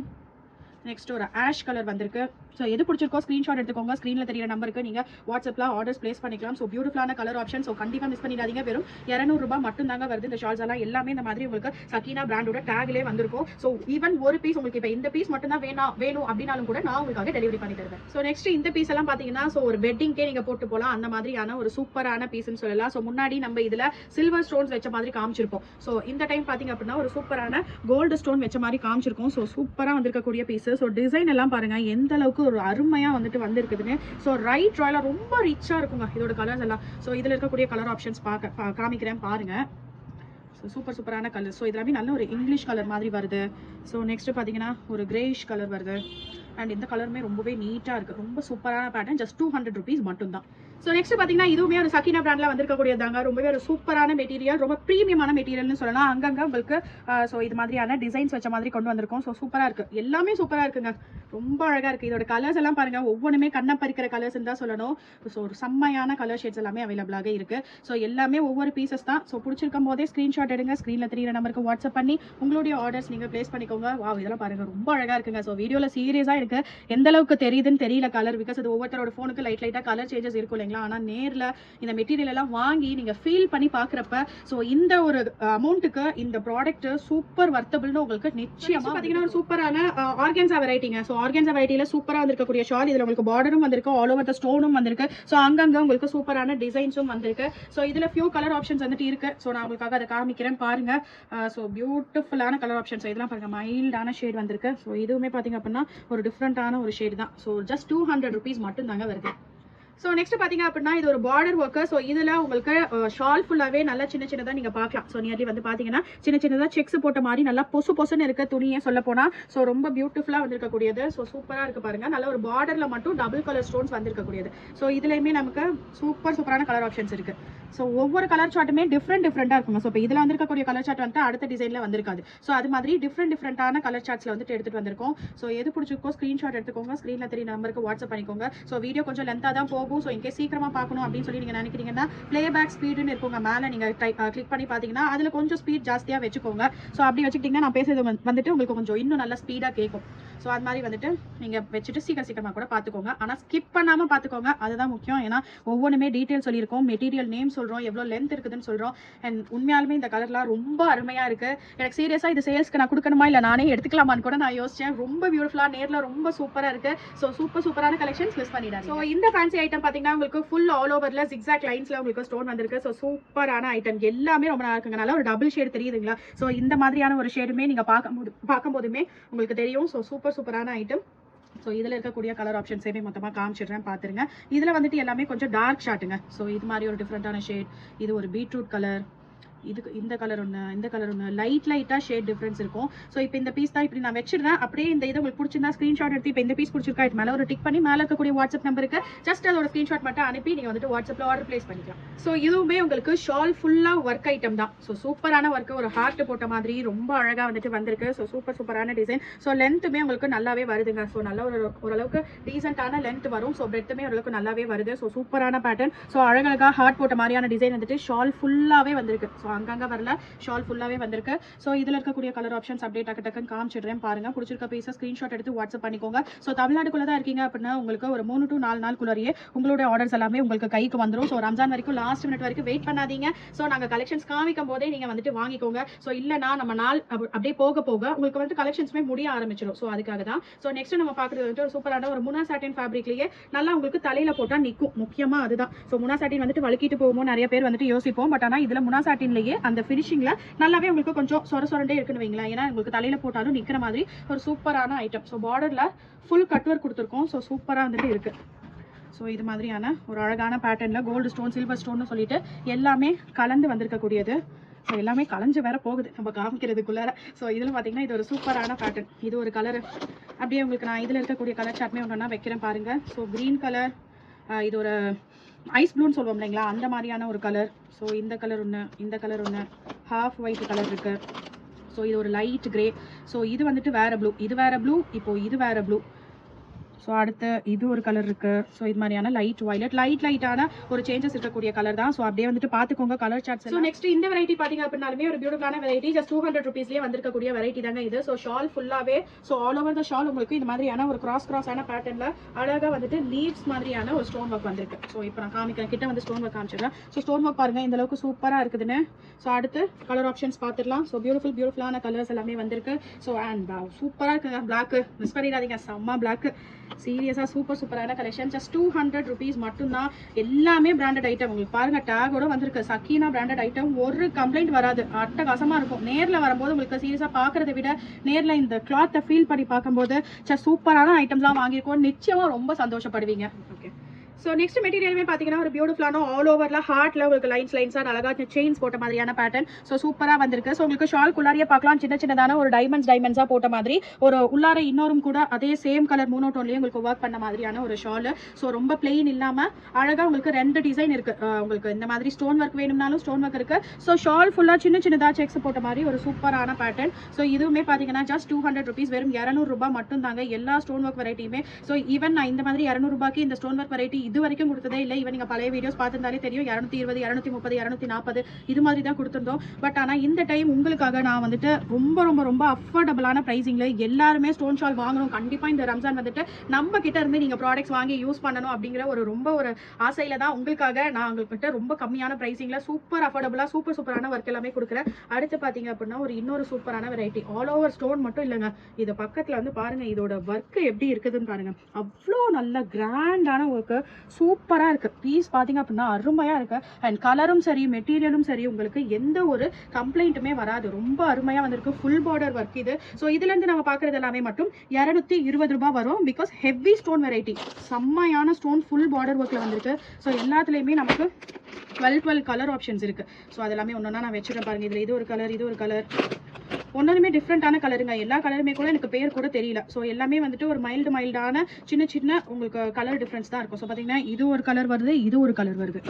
நெக்ஸ்ட் ஒரு ஆஷ் கலர் வந்திருக்கு. ஸோ எது பிடிச்சிருக்கோ ஸ்க்ரீன்ஷாட் எடுத்துக்கோங்க. ஸ்க்ரீனில் தெரியிற நம்பருக்கு நீங்கள் வாட்ஸ்அப்பில் ஆர்டர்ஸ் பிளேஸ் பண்ணிக்கலாம். ஸோ பியூட்டிஃபுல்லான கலர் ஆப்ஷன். ஸோ கண்டிப்பாக மிஸ் பண்ணிடாதீங்க. வெறும் 200 ரூபாய் மட்டும் தாங்க வருது. இந்த ஷால்ஸ் எல்லாம் எல்லாமே இந்த மாதிரி உங்களுக்கு சக்கீனா பிராண்டோட டேக்லேயே வந்திருக்கும். ஸோ ஈவன் ஒரு பீஸ் உங்களுக்கு இப்போ இந்த பீஸ் மட்டும் தான் வேணும் அப்படின்னாலும் கூட நான் உங்களுக்காக டெலிவரி பண்ணி தருவேன். ஸோ நெக்ஸ்ட் இந்த பீஸ் எல்லாம் பார்த்தீங்கன்னா ஸோ ஒரு வெட்டிங்கே நீங்கள் போட்டு போகலாம், அந்த மாதிரியான ஒரு சூப்பரான பீஸ்ன்னு சொல்லலாம். ஸோ முன்னாடி நம்ம இதில் சில்வர் ஸ்டோன்ஸ் வச்ச மாதிரி காமிச்சிருப்போம். ஸோ இந்த டைம் பார்த்தீங்க அப்படின்னா ஒரு சூப்பரான கோல்டு ஸ்டோன் வச்ச மாதிரி காமிச்சிருக்கோம். ஸோ சூப்பராக வந்திருக்கக்கூடிய பீஸ். ஸோ டிசைன் எல்லாம் பாருங்க எந்த அளவுக்கு ஒரு அருமையா வந்துட்டு வந்திருக்குதுன்னு. ஸோ ரைட் ராயலா ரொம்ப ரிச்சா இருக்குங்க இதோட கலர்ஸ் எல்லாம். ஸோ இதுல இருக்கக்கூடிய கலர் ஆப்ஷன்ஸ் காமிக்கிறேன் பாருங்க. ஸோ சூப்பரான கலர். ஸோ இதெல்லாமே நல்ல ஒரு இங்கிலீஷ் கலர் மாதிரி வருது. ஸோ நெக்ஸ்ட் பார்த்தீங்கன்னா ஒரு கிரேஷ் கலர் வருது. அண்ட் இந்த கலருமே ரொம்பவே நீட்டா இருக்கு, ரொம்ப சூப்பரான பேட்டர்ன். ஜஸ்ட் 200 rupees மட்டும் தான். ஸோ நெக்ஸ்ட் பார்த்தீங்கன்னா இதுவுமே ஒரு சக்கீனா பிராண்ட்ல வந்திருக்கக்கூடியதாங்க. ரொம்பவே ஒரு சூப்பரான மெட்டீரியல், ரொம்ப ப்ரீமியமான மெட்டீரியல்னு சொல்லலாம். அங்கங்க உங்களுக்கு ஸோ இது மாதிரியான டிசைன்ஸ் வச்ச மாதிரி கொண்டு வந்திருக்கோம். ஸோ சூப்பரா இருக்கு, எல்லாமே சூப்பரா இருக்குங்க, ரொம்ப அழகா இருக்கு. இதோட கலர்ஸ் எல்லாம் பாருங்க, ஒவ்வொன்றுமே கண்ணை பறிக்கிற கலர்ஸ் தான் சொல்லணும். ஸோ ஒரு செம்மையான கலர் ஷேட்ஸ் எல்லாமே அவைலபிளாக இருக்கு. ஸோ எல்லாமே ஒவ்வொரு பீசஸ் தான். ஸோ பிடிச்சிருக்கும் போதே ஸ்கிரீன்ஷாட் எடுங்க, ஸ்க்ரீனில் தெரியிற நம்பருக்கு வாட்ஸ்அப் பண்ணி உங்களுடைய ஆர்டர்ஸ் நீங்க பிளேஸ் பண்ணிக்கோங்க. வா இதெல்லாம் பாருங்க ரொம்ப அழகா இருக்குங்க. ஸோ வீடியோல சீரியஸா இருக்கு, எந்த அளவுக்கு தெரியுதுன்னு தெரியல கலர், பிகாஸ் அது ஒவ்வொருத்தரோட ஃபோனுக்கு லைட்டா கலர் சேஞ்சஸ் இருக்கும் இல்லைங்களா. ஆனால் நேரில் இந்த மெட்டீரியல் எல்லாம் வாங்கி நீங்க ஃபீல் பண்ணி பாக்குறப்ப ஸோ இந்த ஒரு அமௌண்ட்டுக்கு இந்த ப்ராடக்ட் சூப்பர் வர்த்தபிள்னு உங்களுக்கு நிச்சயமா பாத்தீங்கன்னா ஒரு சூப்பரான ஆர்கன்ஸா வெரைட்டிங்க. ஸோ ஆர்கன்ஸா வெரைட்டியில சூப்பரா வந்திருக்கக்கூடிய ஷால். இதுல உங்களுக்கு பார்டரும் வந்திருக்கு, ஆல் ஓவர் த ஸ்டோனும் வந்திருக்கு. ஸோ அங்கங்க உங்களுக்கு சூப்பரான டிசைன்ஸும் வந்திருக்கு. ஸோ இதுல ஃபியூ கலர் ஆப்ஷன்ஸ் வந்துட்டு இருக்கு. ஸோ நான் உங்களுக்காக அதை காமிக்கிறேன் பாருங்க. ஸோ பியூட்டிஃபுல்லான கலர் ஆப்ஷன்ஸ். இதெல்லாம் பாருங்க மைல்டான ஷேட் வந்திருக்கு. ஸோ இதுவுமே பாத்தீங்க அப்படின்னா ஒரு டிஃப்ரெண்டான ஒரு ஷேட் தான். ஸோ ஜஸ்ட் 200 rupees மட்டும் தாங்க வருது. ஸோ நெக்ஸ்ட் பார்த்தீங்க அப்படின்னா இது ஒரு பார்டர் ஒர்க்கு. ஸோ இதில் உங்களுக்கு ஷால் ஃபுல்லாகவே நல்லா சின்னதாக நீங்கள் பார்க்கலாம். ஸோ நியர்லி வந்து பார்த்தீங்கன்னா சின்னதாக செக்ஸ் போட்ட மாதிரி நல்லா பொசுன்னு இருக்க துணியை சொல்ல போனால் ஸோ ரொம்ப பியூட்டிஃபுல்லாக வந்திருக்கக்கூடியது. ஸோ சூப்பராக இருக்குது பாருங்கள், நல்ல ஒரு பார்டரில் மட்டும் டபுள் கலர் ஸ்டோன்ஸ் வந்திருக்கக்கூடியது. ஸோ இதுலேயுமே நமக்கு சூப்பரான கலர் ஆப்ஷன்ஸ் இருக்குது. ஸோ ஒவ்வொரு கலர் சார்ட்டுமே டிஃப்ரெண்டாக இருக்குங்க. ஸோ இப்போ இதில் வந்திருக்கக்கூடிய கலர் சார்ட் வந்துட்டு அடுத்த டிசைனில் வந்திருக்காது. ஸோ அது மாதிரி டிஃப்ரெண்டான கலர் சார்ட்ஸில் வந்துட்டு எடுத்துகிட்டு வந்திருக்கோம். ஸோ எது பிடிச்சிருக்கோ ஸ்க்ரீன்ஷாட் எடுத்துக்கோங்க, ஸ்க்ரீனில் தெரிய நம்பருக்கு வாட்ஸ்அப் பண்ணிக்கோங்க. ஸோ வீடியோ கொஞ்சம் லென்த்தாக தான் போகும். ஸோ இங்கே சீக்கிரமாக பார்க்கணும் அப்படின்னு சொல்லி நீங்கள் நினைக்கிறீங்கன்னா ப்ளேபேக் ஸ்பீடுன்னு இருக்குங்க, மேலே நீங்கள் கிளிக் பண்ணி பார்த்தீங்கன்னா அதில் கொஞ்சம் ஸ்பீட் ஜாஸ்தியாக வச்சுக்கோங்க. ஸோ அப்படி வச்சுக்கிட்டிங்கன்னா நான் பேசுறது வந்துட்டு உங்களுக்கு கொஞ்சம் இன்னும் நல்லா ஸ்பீடாக கேட்கும். ஸோ அது மாதிரி வந்துட்டு நீங்கள் வச்சுட்டு சீக்கிரமாக கூட பார்த்துக்கோங்க. ஆனால் ஸ்கிப் பண்ணாமல் பார்த்துக்கோங்க, அதுதான் முக்கியம். ஏன்னா ஒவ்வொன்றுமே டீட்டெயில் சொல்லியிருக்கோம், மெட்டீரியல் நேம் சொல்கிறோம், எவ்வளோ லென்த் இருக்குதுன்னு சொல்கிறோம். அண்ட் உண்மையாலுமே இந்த கலர்லாம் ரொம்ப அருமையாக இருக்குது. எனக்கு சீரியஸாக இது சேல்ஸ்க்கு நான் கொடுக்கணுமா இல்லை நானே எடுத்துக்கலாமான்னு கூட நான் யோசிச்சேன். ரொம்ப பியூட்டிஃபுல்லாக, நேரில் ரொம்ப சூப்பராக இருக்குது. ஸோ சூப்பரான கலெக்ஷன்ஸ் மிஸ் பண்ணிடாது. ஸோ இந்த ஃபேன்சி ஐட்டம் பார்த்தீங்கன்னா உங்களுக்கு ஃபுல் ஆல் ஓவரில் ஜிக்ஸாக் லைன்ஸில் உங்களுக்கு ஸ்டோன் வந்திருக்கு. ஸோ சூப்பரான ஐட்டம், எல்லாமே ரொம்ப நல்லா இருக்குங்க. நல்லா ஒரு டபுள் ஷேட் தெரியுதுங்களா? ஸோ இந்த மாதிரியான ஒரு ஷேடுமே நீங்கள் பார்க்கும்போதுமே உங்களுக்கு தெரியும். ஸோ சூப்பரான ஐட்டம். ஸோ இதில் இருக்கக்கூடிய கலர் ஆப்ஷன்ஸையுமே மொத்தமாக காமிச்சிடுறேன், பார்த்துருங்க. இதில் வந்துட்டு எல்லாமே கொஞ்சம் டார்க் ஷாட்டுங்க. ஸோ இது மாதிரி ஒரு டிஃப்ரெண்ட்டான ஷேட், இது ஒரு பீட்ரூட் கலர், இதுக்கு இந்த கலர் ஒன்று, இந்த கலர் ஒன்று, லைட்டாக ஷேட் டிஃப்ரென்ஸ் இருக்கும். ஸோ இப்போ இந்த பீஸ் தான் இப்படி நான் வச்சிருந்தேன். அப்படியே இந்த இது உங்களுக்கு பிடிச்சிருந்தா ஸ்க்ரீன்ஷாட் எடுத்து இப்போ இந்த பீஸ் பிடிச்சிருக்கா இது மேலே ஒரு டிக் பண்ணி மேலே இருக்கக்கூடிய வாட்ஸ்அப் நம்பருக்கு ஜஸ்ட் அதோட ஸ்க்ரீன்ஷாட் மட்டும் அனுப்பி நீங்கள் வந்துட்டு வாட்ஸ்அப்பில் ஆர்டர் பிளேஸ் பண்ணிக்கலாம். ஸோ இதுவுமே உங்களுக்கு ஷால் ஃபுல்லாக ஒர்க் ஐட்டம் தான். ஸோ சூப்பரான ஒர்க்கு, ஒரு ஹார்ட் போட்ட மாதிரி ரொம்ப அழகாக வந்துட்டு வந்திருக்கு. ஸோ சூப்பரான டிசைன். ஸோ லென்த்துமே உங்களுக்கு நல்லாவே வருதுங்க. ஸோ நல்ல ஓரளவுக்கு டீசென்ட்டான லென்த் வரும். ஸோ பிரெத்துமே ஓரளவுக்கு நல்லாவே வருது. ஸோ சூப்பரான பேட்டர்ன். ஸோ அழகாக ஹார்ட் போட்ட மாதிரியான டிசைன் வந்துட்டு ஷால் ஃபுல்லாகவே வந்திருக்கு. ஸோ அங்கங்கே வரல, ஷால் ஃபுல்லாவே வந்திருக்கு. ஸோ இதில் இருக்கக்கூடிய கலர் ஆப்ஷன்ஸ் அப்படியே டக்குன்னு காமிச்சிடுறேன் பாருங்க. பிடிச்சிருக்க பீஸை ஸ்க்ரீன்ஷாட் எடுத்து வாட்ஸ்அப் பண்ணிக்கோங்க. ஸோ தமிழ்நாடுக்குள்ள தான் இருக்கீங்க அப்படின்னா உங்களுக்கு ஒரு 3 to 4 நாளுக்குள்ளேயே உங்களோட ஆர்டர்ஸ் எல்லாமே உங்களுக்கு கைக்கு வந்துடும். ஸோ ரம்ஜான் வரைக்கும் லாஸ்ட் மினிட் வரைக்கும் வெயிட் பண்ணாதீங்க. ஸோ நாங்கள் கலெக்ஷன்ஸ் காமிக்கும் போதே நீங்கள் வந்துட்டு வாங்கிக்கோங்க. ஸோ இல்லைனா நம்ம நாள் அப்படியே போக உங்களுக்கு வந்துட்டு கலெக்ஷன்ஸுமே முடிய ஆரம்பிச்சிடும். ஸோ அதுக்காக தான். ஸோ நெக்ஸ்ட் நம்ம பார்க்குறது வந்துட்டு ஒரு சூப்பரான ஒரு முனா சாட்டின் ஃபேப்ரிக்லேயே நல்லா உங்களுக்கு தலையில் போட்டால் நிற்கும். முக்கியமாக அதுதான். ஸோ முனா சாட்டின் வந்துட்டு வலிக்கிட்டு போகும்போது நிறைய பேர் வந்துட்டு யோசிப்போம். பட் ஆனால் இதில் முனா சாட்டின்லேயே அந்த ஃபினிஷிங்கில் நல்லாவே உங்களுக்கு கொஞ்சம் சொரண்டே இருக்குன்னு வைங்களா. ஏன்னா உங்களுக்கு தலையில போட்டாலும் நிக்கிற மாதிரி ஒரு சூப்பரான ஐட்டம். ஸோ பார்டர்ல ஃபுல் கட் ஒர்க் கொடுத்துருக்கோம். ஸோ சூப்பராக வந்துட்டு இருக்கு. ஸோ இது மாதிரியான ஒரு அழகான பேட்டர்னில் கோல்டு ஸ்டோன், சில்வர் ஸ்டோன்னு சொல்லிட்டு எல்லாமே கலந்து வந்திருக்கக்கூடியது. ஸோ எல்லாமே கலஞ்சு வேற போகுது நம்ம காமிக்கிறதுக்குள்ளார. ஸோ இதில் பார்த்தீங்கன்னா இது ஒரு சூப்பரான பேட்டர்ன். இது ஒரு கலர். அப்படியே உங்களுக்கு நான் இதில் இருக்கக்கூடிய கலர் சார்ட்மே ஒன்றா வைக்கிறேன் பாருங்க. ஸோ க்ரீன் கலர், இது ஒரு ஐஸ் ப்ளூன்னு சொல்லுவோம் இல்லைங்களா, அந்த மாதிரியான ஒரு கலர். ஸோ இந்த கலர் ஒன்று, இந்த கலர் ஒன்று, ஹாஃப் ஒயிட் கலர் இருக்கு. ஸோ இது ஒரு லைட் கிரே. ஸோ இது வந்துட்டு வேற ப்ளூ, இது வேற ப்ளூ, இப்போ இது வேற ப்ளூ. ஸோ அடுத்து இது ஒரு கலர் இருக்கு. ஸோ இது மாதிரியான லைட் வயலட், லைட்டான ஒரு சேஞ்சஸ் இருக்கக்கூடிய கலர் தான். ஸோ அப்படியே வந்துட்டு பார்த்துக்கோங்க கலர் சார்ட்ஸ். ஸோ நெக்ஸ்ட் இந்த வெரைட்டி பார்த்தீங்க அப்படின்னாலுமே ஒரு பியூட்டிஃபுல்லான வெரைட்டி. ஜஸ்ட் 200 ருபீஸ்லேயே வந்திருக்கக்கூடிய வெரைட்டி தாங்க இது. ஸோ ஷால் ஃபுல்லாகவே, so all over the shawl உங்களுக்கு இந்த மாதிரியான ஒரு கிராஸான பேட்டர்னில் அழகாக வந்துட்டு லீவ்ஸ் மாதிரியான ஒரு ஸ்டோன் ஒர்க் வந்திருக்கு. ஸோ இப்போ நான் காமிக்கிறேன், கிட்ட வந்து ஸ்டோன் ஒர்க் காமிச்சிடுறேன். ஸோ ஸ்டோன் ஒர்க் பாருங்க இந்த அளவுக்கு சூப்பராக இருக்குதுன்னு. ஸோ அடுத்து கலர் ஆப்ஷன்ஸ் பார்த்துடலாம். ஸோ பியூட்டிஃபுல்லான கலர்ஸ் எல்லாமே வந்திருக்கு. ஸோ அண்ட் சூப்பராக இருக்குங்க. பிளாக் மிஸ் பண்ணிடாதீங்க, செம்ம பிளாக். சீரியஸாக சூப்பரான கலெக்ஷன். ஜஸ்ட் 200 ருபீஸ் மட்டும்தான். எல்லாமே பிராண்டட் ஐட்டம். உங்களுக்கு பாருங்க டேகோட வந்திருக்கு. Sakina branded item. ஒரு கம்ப்ளைண்ட் வராது, அட்டகாசமா இருக்கும். நேரில் வரும்போது உங்களுக்கு சீரியஸாக பார்க்கறத விட நேரில் இந்த கிளாத்தை ஃபீல் பண்ணி பார்க்கும்போது சூப்பரான ஐட்டம்ஸ்லாம் வாங்கியிருக்கோம். நிச்சயமா ரொம்ப சந்தோஷப்படுவீங்க. ஓகே. ஸோ நெக்ஸ்ட் மெட்டீரியலுமே பார்த்தீங்கன்னா ஒரு பியூட்டிஃபுல்லான ஆல் ஓவரில் ஹார்ட்டில் உங்களுக்கு லைன்ஸாக அழகாக செயின்ஸ் போட்ட மாதிரியான பேட்டர்ன். ஸோ சூப்பராக வந்திருக்கு. ஸோ உங்களுக்கு ஷால் குள்ளாரியே பார்க்கலாம், சின்னதான ஒரு டைமண்ட்ஸாக போட்ட மாதிரி ஒரு உள்ளார இன்னொரும் கூட அதே சேம் கலர் மோனோட்டோன்லேயே உங்களுக்கு ஒர்க் பண்ண மாதிரியான ஒரு ஷால். ஸோ ரொம்ப பிளெயின் இல்லாமல் அழகாக உங்களுக்கு 2 டிசைன் இருக்குது. உங்களுக்கு இந்த மாதிரி ஸ்டோன் ஒர்க் வேணும்னாலும் ஸ்டோன் ஒர்க் இருக்குது. ஸோ ஷால் ஃபுல்லாக சின்னதாக செக்ஸ் போட்ட மாதிரி ஒரு சூப்பரான பேட்டர்ன். ஸோ இதுவுமே பார்த்தீங்கன்னா ஜஸ்ட் 200 ருபீஸ், வெறும் 200 ரூபாய் மட்டும் தாங்க எல்லா ஸ்டோன் ஒர்க் வெரைட்டியுமே. ஸோ ஈவன் நான் இந்த மாதிரி 200 ரூபாய்க்கு இந்த ஸ்டோன் ஒர்க் வெரைட்டி இது வரைக்கும் கொடுத்ததே இல்லை. ஈவன் நீங்கள் பழைய வீடியோஸ் பார்த்துருந்தாலே தெரியும், 220, 230, 240 இது மாதிரி தான் கொடுத்துருந்தோம். பட் ஆனால் இந்த டைம் உங்களுக்காக நான் வந்துட்டு ரொம்ப அஃபோர்டபுளான ப்ரைஸிங்கில் எல்லாருமே ஸ்டோன் ஷால் வாங்கணும். கண்டிப்பாக இந்த ரம்ஜான் வந்துட்டு நம்ம கிட்ட இருந்து நீங்கள் ப்ராடக்ட்ஸ் வாங்கி யூஸ் பண்ணணும் அப்படிங்கிற ஒரு ஆசையில் தான் உங்களுக்காக நான் உங்கள்கிட்ட ரொம்ப கம்மியான ப்ரைஸிங்கில் சூப்பர் அஃபோர்டபுளாக சூப்பரான ஒர்க் எல்லாமே கொடுக்குறேன். அடுத்து பார்த்தீங்க அப்படின்னா ஒரு இன்னொரு சூப்பரான வெரைட்டி. ஆல் ஓவர் ஸ்டோன் மட்டும் இல்லைங்க, இது பக்கத்தில் வந்து பாருங்கள் இதோட ஒர்க்கு எப்படி இருக்குதுன்னு பாருங்கள். அவ்வளோ நல்ல கிராண்டான ஒர்க்கு, சூப்பராக இருக்குது. பீஸ் பார்த்தீங்க அப்படின்னா அருமையாக இருக்குது. அண்ட் கலரும் சரி மெட்டீரியலும் சரி உங்களுக்கு எந்த ஒரு கம்ப்ளைண்ட்டுமே வராது. ரொம்ப அருமையாக வந்திருக்கு. ஃபுல் பார்டர் ஒர்க் இது. ஸோ இதுலேருந்து நம்ம பார்க்குறது எல்லாமே மட்டும் 220 ரூபாய் வரும். பிகாஸ் ஹெவி ஸ்டோன் வெரைட்டி, செம்மையான ஸ்டோன் ஃபுல் பார்டர் ஒர்க்கில் வந்திருக்கு. ஸோ எல்லாத்துலேயுமே நமக்கு 12 கலர் ஆப்ஷன்ஸ் இருக்குது. ஸோ அதெல்லாமே ஒன்றா நான் வச்சுருக்கேன் பாருங்கள். இதில் இது ஒரு கலர், இது ஒரு கலர், ஒன்னொன்றுமே டிஃப்ரெண்டான கலருங்க. எல்லா கலருமே கூட எனக்கு பேர் கூட தெரியல. ஸோ எல்லாமே வந்துட்டு ஒரு மைல்டான சின்ன சின்ன உங்களுக்கு கலர் டிஃப்ரென்ஸ் தான் இருக்கும். ஸோ பார்த்தீங்கன்னா இது ஒரு கலர் வருது, இது ஒரு கலர் வருது.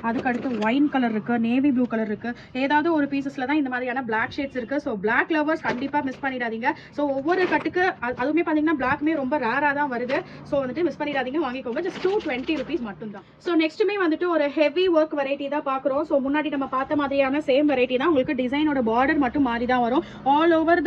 அதுக்கு அடுத்து ஒயின் கலர் இருக்குது, நேவி ப்ளூ கலர் இருக்குது. ஏதாவது ஒரு பீசஸில் தான் இந்த மாதிரியான பிளாக் ஷேட்ஸ் இருக்குது. ஸோ பிளாக் லவர்ஸ் கண்டிப்பாக மிஸ் பண்ணிடாதீங்க. ஸோ ஒவ்வொரு கட்டுக்கு அதுவுமே பார்த்தீங்கன்னா பிளாக்மே ரொம்ப ரேராக தான் வருது. ஸோ வந்துட்டு மிஸ் பண்ணிடாதீங்க, வாங்கிக்கோங்க. ஜஸ்ட் 220 rupees மட்டும் தான். ஸோ நெக்ஸ்ட்டுமே வந்துட்டு ஒரு ஹெவி ஒர்க் வெரைட்டி தான் பார்க்குறோம். ஸோ முன்னாடி நம்ம பார்த்த மாதிரியான சேம் வெரைட்டி தான். உங்களுக்கு டிசைனோட பார்டர் மட்டும் மாறி தான் வரும். ஆல் ஓவர்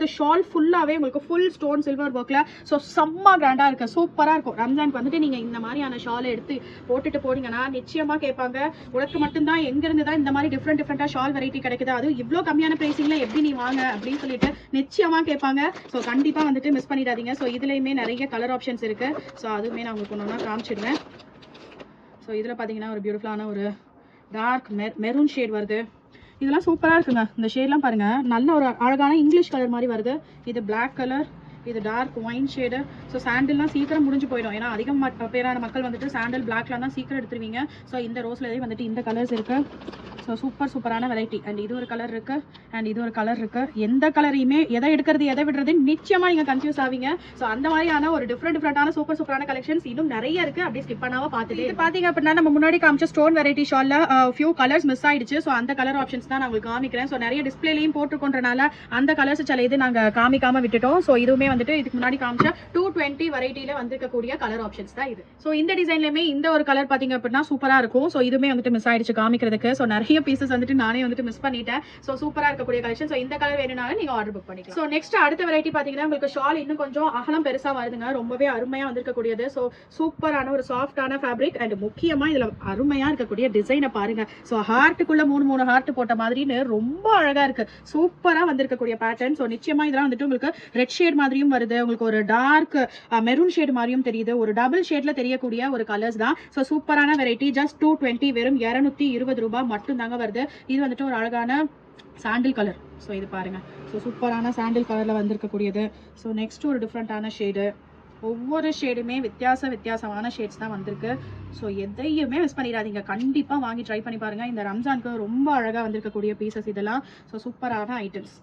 த ஷால் ஃபுல்லாகவே உங்களுக்கு ஃபுல் ஸ்டோன் சில்வர் ஒர்க்கில். ஸோ செம்ம கிராண்டாக இருக்குது, சூப்பராக இருக்கும். ரம்ஜானுக்கு வந்துட்டு நீங்கள் இந்த மாதிரியான ஷாலை எடுத்து போட்டுட்டு போனீங்கன்னா நிச்சயமாக கேட்பாங்க, உனக்கு மட்டும்தான் எங்கேருந்து தான் இந்த மாதிரி டிஃப்ரெண்ட்டாக ஷால் வெரைட்டி கிடைக்குது, அதுவும் இவ்வளோ கம்மியான ப்ரைஸிங்கில் எப்படி நீ வாங்க அப்படின்னு சொல்லிட்டு நிச்சயமாக கேட்பாங்க. ஸோ கண்டிப்பாக வந்துட்டு மிஸ் பண்ணிடாதீங்க. ஸோ இதுலேயுமே நிறைய கலர் ஆப்ஷன்ஸ் இருக்குது. ஸோ அதுவுமே நான் உங்களுக்கு ஒன்று காமிச்சிடுறேன். ஸோ இதில் பார்த்தீங்கன்னா ஒரு பியூட்டிஃபுல்லான ஒரு டார்க் மெரூன் ஷேட் வருது. இதெல்லாம் சூப்பராக இருக்குங்க. இந்த ஷேட்லாம் பாருங்கள், நல்ல ஒரு அழகான இங்கிலீஷ் கலர் மாதிரி வருது. இது பிளாக் கலர், இது டார்க் ஒயின் ஷேடு. ஸோ சாண்டில்லாம் சீக்கிரம் முடிஞ்சு போயிடும். ஏன்னா அதிகம் பேரான மக்கள் வந்துட்டு சாண்டில் பிளாக்லாம் தான் சீக்கிரம் எடுத்துருவீங்க. ஸோ இந்த ரோஸ்லேயே வந்துட்டு இந்த கலர்ஸ் இருக்குது. ஸோ சூப்பரான வெரைட்டி. அண்ட் இது ஒரு கலர் இருக்குது, அண்ட் இது ஒரு கலர் இருக்குது. எந்த கலரையுமே எதை எடுக்கிறது எதை விடுறது நிச்சயமாக நீங்கள் கன்ஃபியூஸ் ஆவீங்க. ஸோ அந்த மாதிரியான ஒரு டிஃப்ரெண்டான சூப்பரான கலெக்ஷன்ஸ் இன்னும் நிறைய இருக்குது. அப்படியே ஸ்கிப் பண்ணாமல் பார்த்துட்டு இது பார்த்தீங்க அப்படின்னா நம்ம முன்னாடி காமிச்ச ஸ்டோன் வெரைட்டி ஷாலில் ஃபியூ கலர்ஸ் மிஸ் ஆயிடுச்சு. ஸோ அந்த கலர் ஆப்ஷன்ஸ் தான் நான் உங்களுக்கு காமிக்கிறேன். ஸோ நிறைய டிஸ்பிளேலையும் போட்டுக்கொண்டனால அந்த கலர்ஸ் சில இது நாங்கள் காமிக்காமல் விட்டுட்டோம். ஸோ இதுவுமே வந்துட்டு இதுக்கு முன்னாடி காமிச்ச 220 வெரைட்டியில் வந்திருக்கக்கூடிய கலர் ஆப்ஷன்ஸ் தான் இது. ஸோ இந்த டிசைன்லையுமே இந்த ஒரு கலர் பார்த்தீங்க அப்படின்னா சூப்பராக இருக்கும். ஸோ இதுவுமே வந்துட்டு மிஸ் ஆயிடுச்சு காமிக்கிறதுக்கு. ஸோ நிறைய பீசஸ் வந்துட்டு நானே வந்துட்டு மிஸ் பண்ணிட்டேன். ஸோ சூப்பராக இருக்கக்கூடிய கலெக்ஷன். ஸோ இந்த கலர் வேணும்னாலும் நீங்கள் ஆர்டர் புக் பண்ணிக்கலாம். ஸோ நெக்ஸ்ட் அடுத்த வெரைட்டி பார்த்தீங்கன்னா உங்களுக்கு ஷால் இன்னும் கொஞ்சம் அகலம் பெருசாக வருதுங்க. ரொம்பவே அருமையாக வந்திருக்கக்கூடியது. ஸோ சூப்பரான ஒரு சாஃப்டான ஃபேப்ரிக் அண்ட் முக்கியமாக இதில் அருமையாக இருக்கக்கூடிய டிசைனை பாருங்க. ஸோ ஹார்ட்டுக்குள்ள மூணு ஹார்ட் போட்ட மாதிரின்னு ரொம்ப அழகாக இருக்கு. சூப்பராக வந்திருக்கக்கூடிய பேட்டர்ன். ஸோ நிச்சயமாக இதெல்லாம் வந்துட்டு உங்களுக்கு ரெட் ஷேட் மாதிரியும் வருது, உங்களுக்கு ஒரு டார்க் மெரூன் ஷேட் மாதிரியும் தெரியுது. ஒரு டபுள் ஷேட்ல தெரியக்கூடிய ஒரு கலர்ஸ் தான். ஸோ சூப்பரான வெரைட்டி. ஜஸ்ட் 220, வெறும் 220 ரூபாய் மட்டும் தாங்க வருது. இது வந்துட்டு ஒரு அழகான சாண்டில் கலர். ஸோ இது பாருங்க. ஸோ சூப்பரான சாண்டில் கலரில் வந்திருக்கக்கூடியது. ஸோ நெக்ஸ்ட் ஒரு டிஃப்ரெண்டான ஷேடு. ஒவ்வொரு ஷேடுமே வித்தியாசமான ஷேட்ஸ் தான் வந்திருக்கு. ஸோ எதையுமே மிஸ் பண்ணிடாதீங்க, கண்டிப்பாக வாங்கி ட்ரை பண்ணி பாருங்கள். இந்த ரம்ஜானுக்கு ரொம்ப அழகாக வந்திருக்கக்கூடிய பீசஸ் இதெல்லாம். ஸோ சூப்பரான ஐட்டம்ஸ்.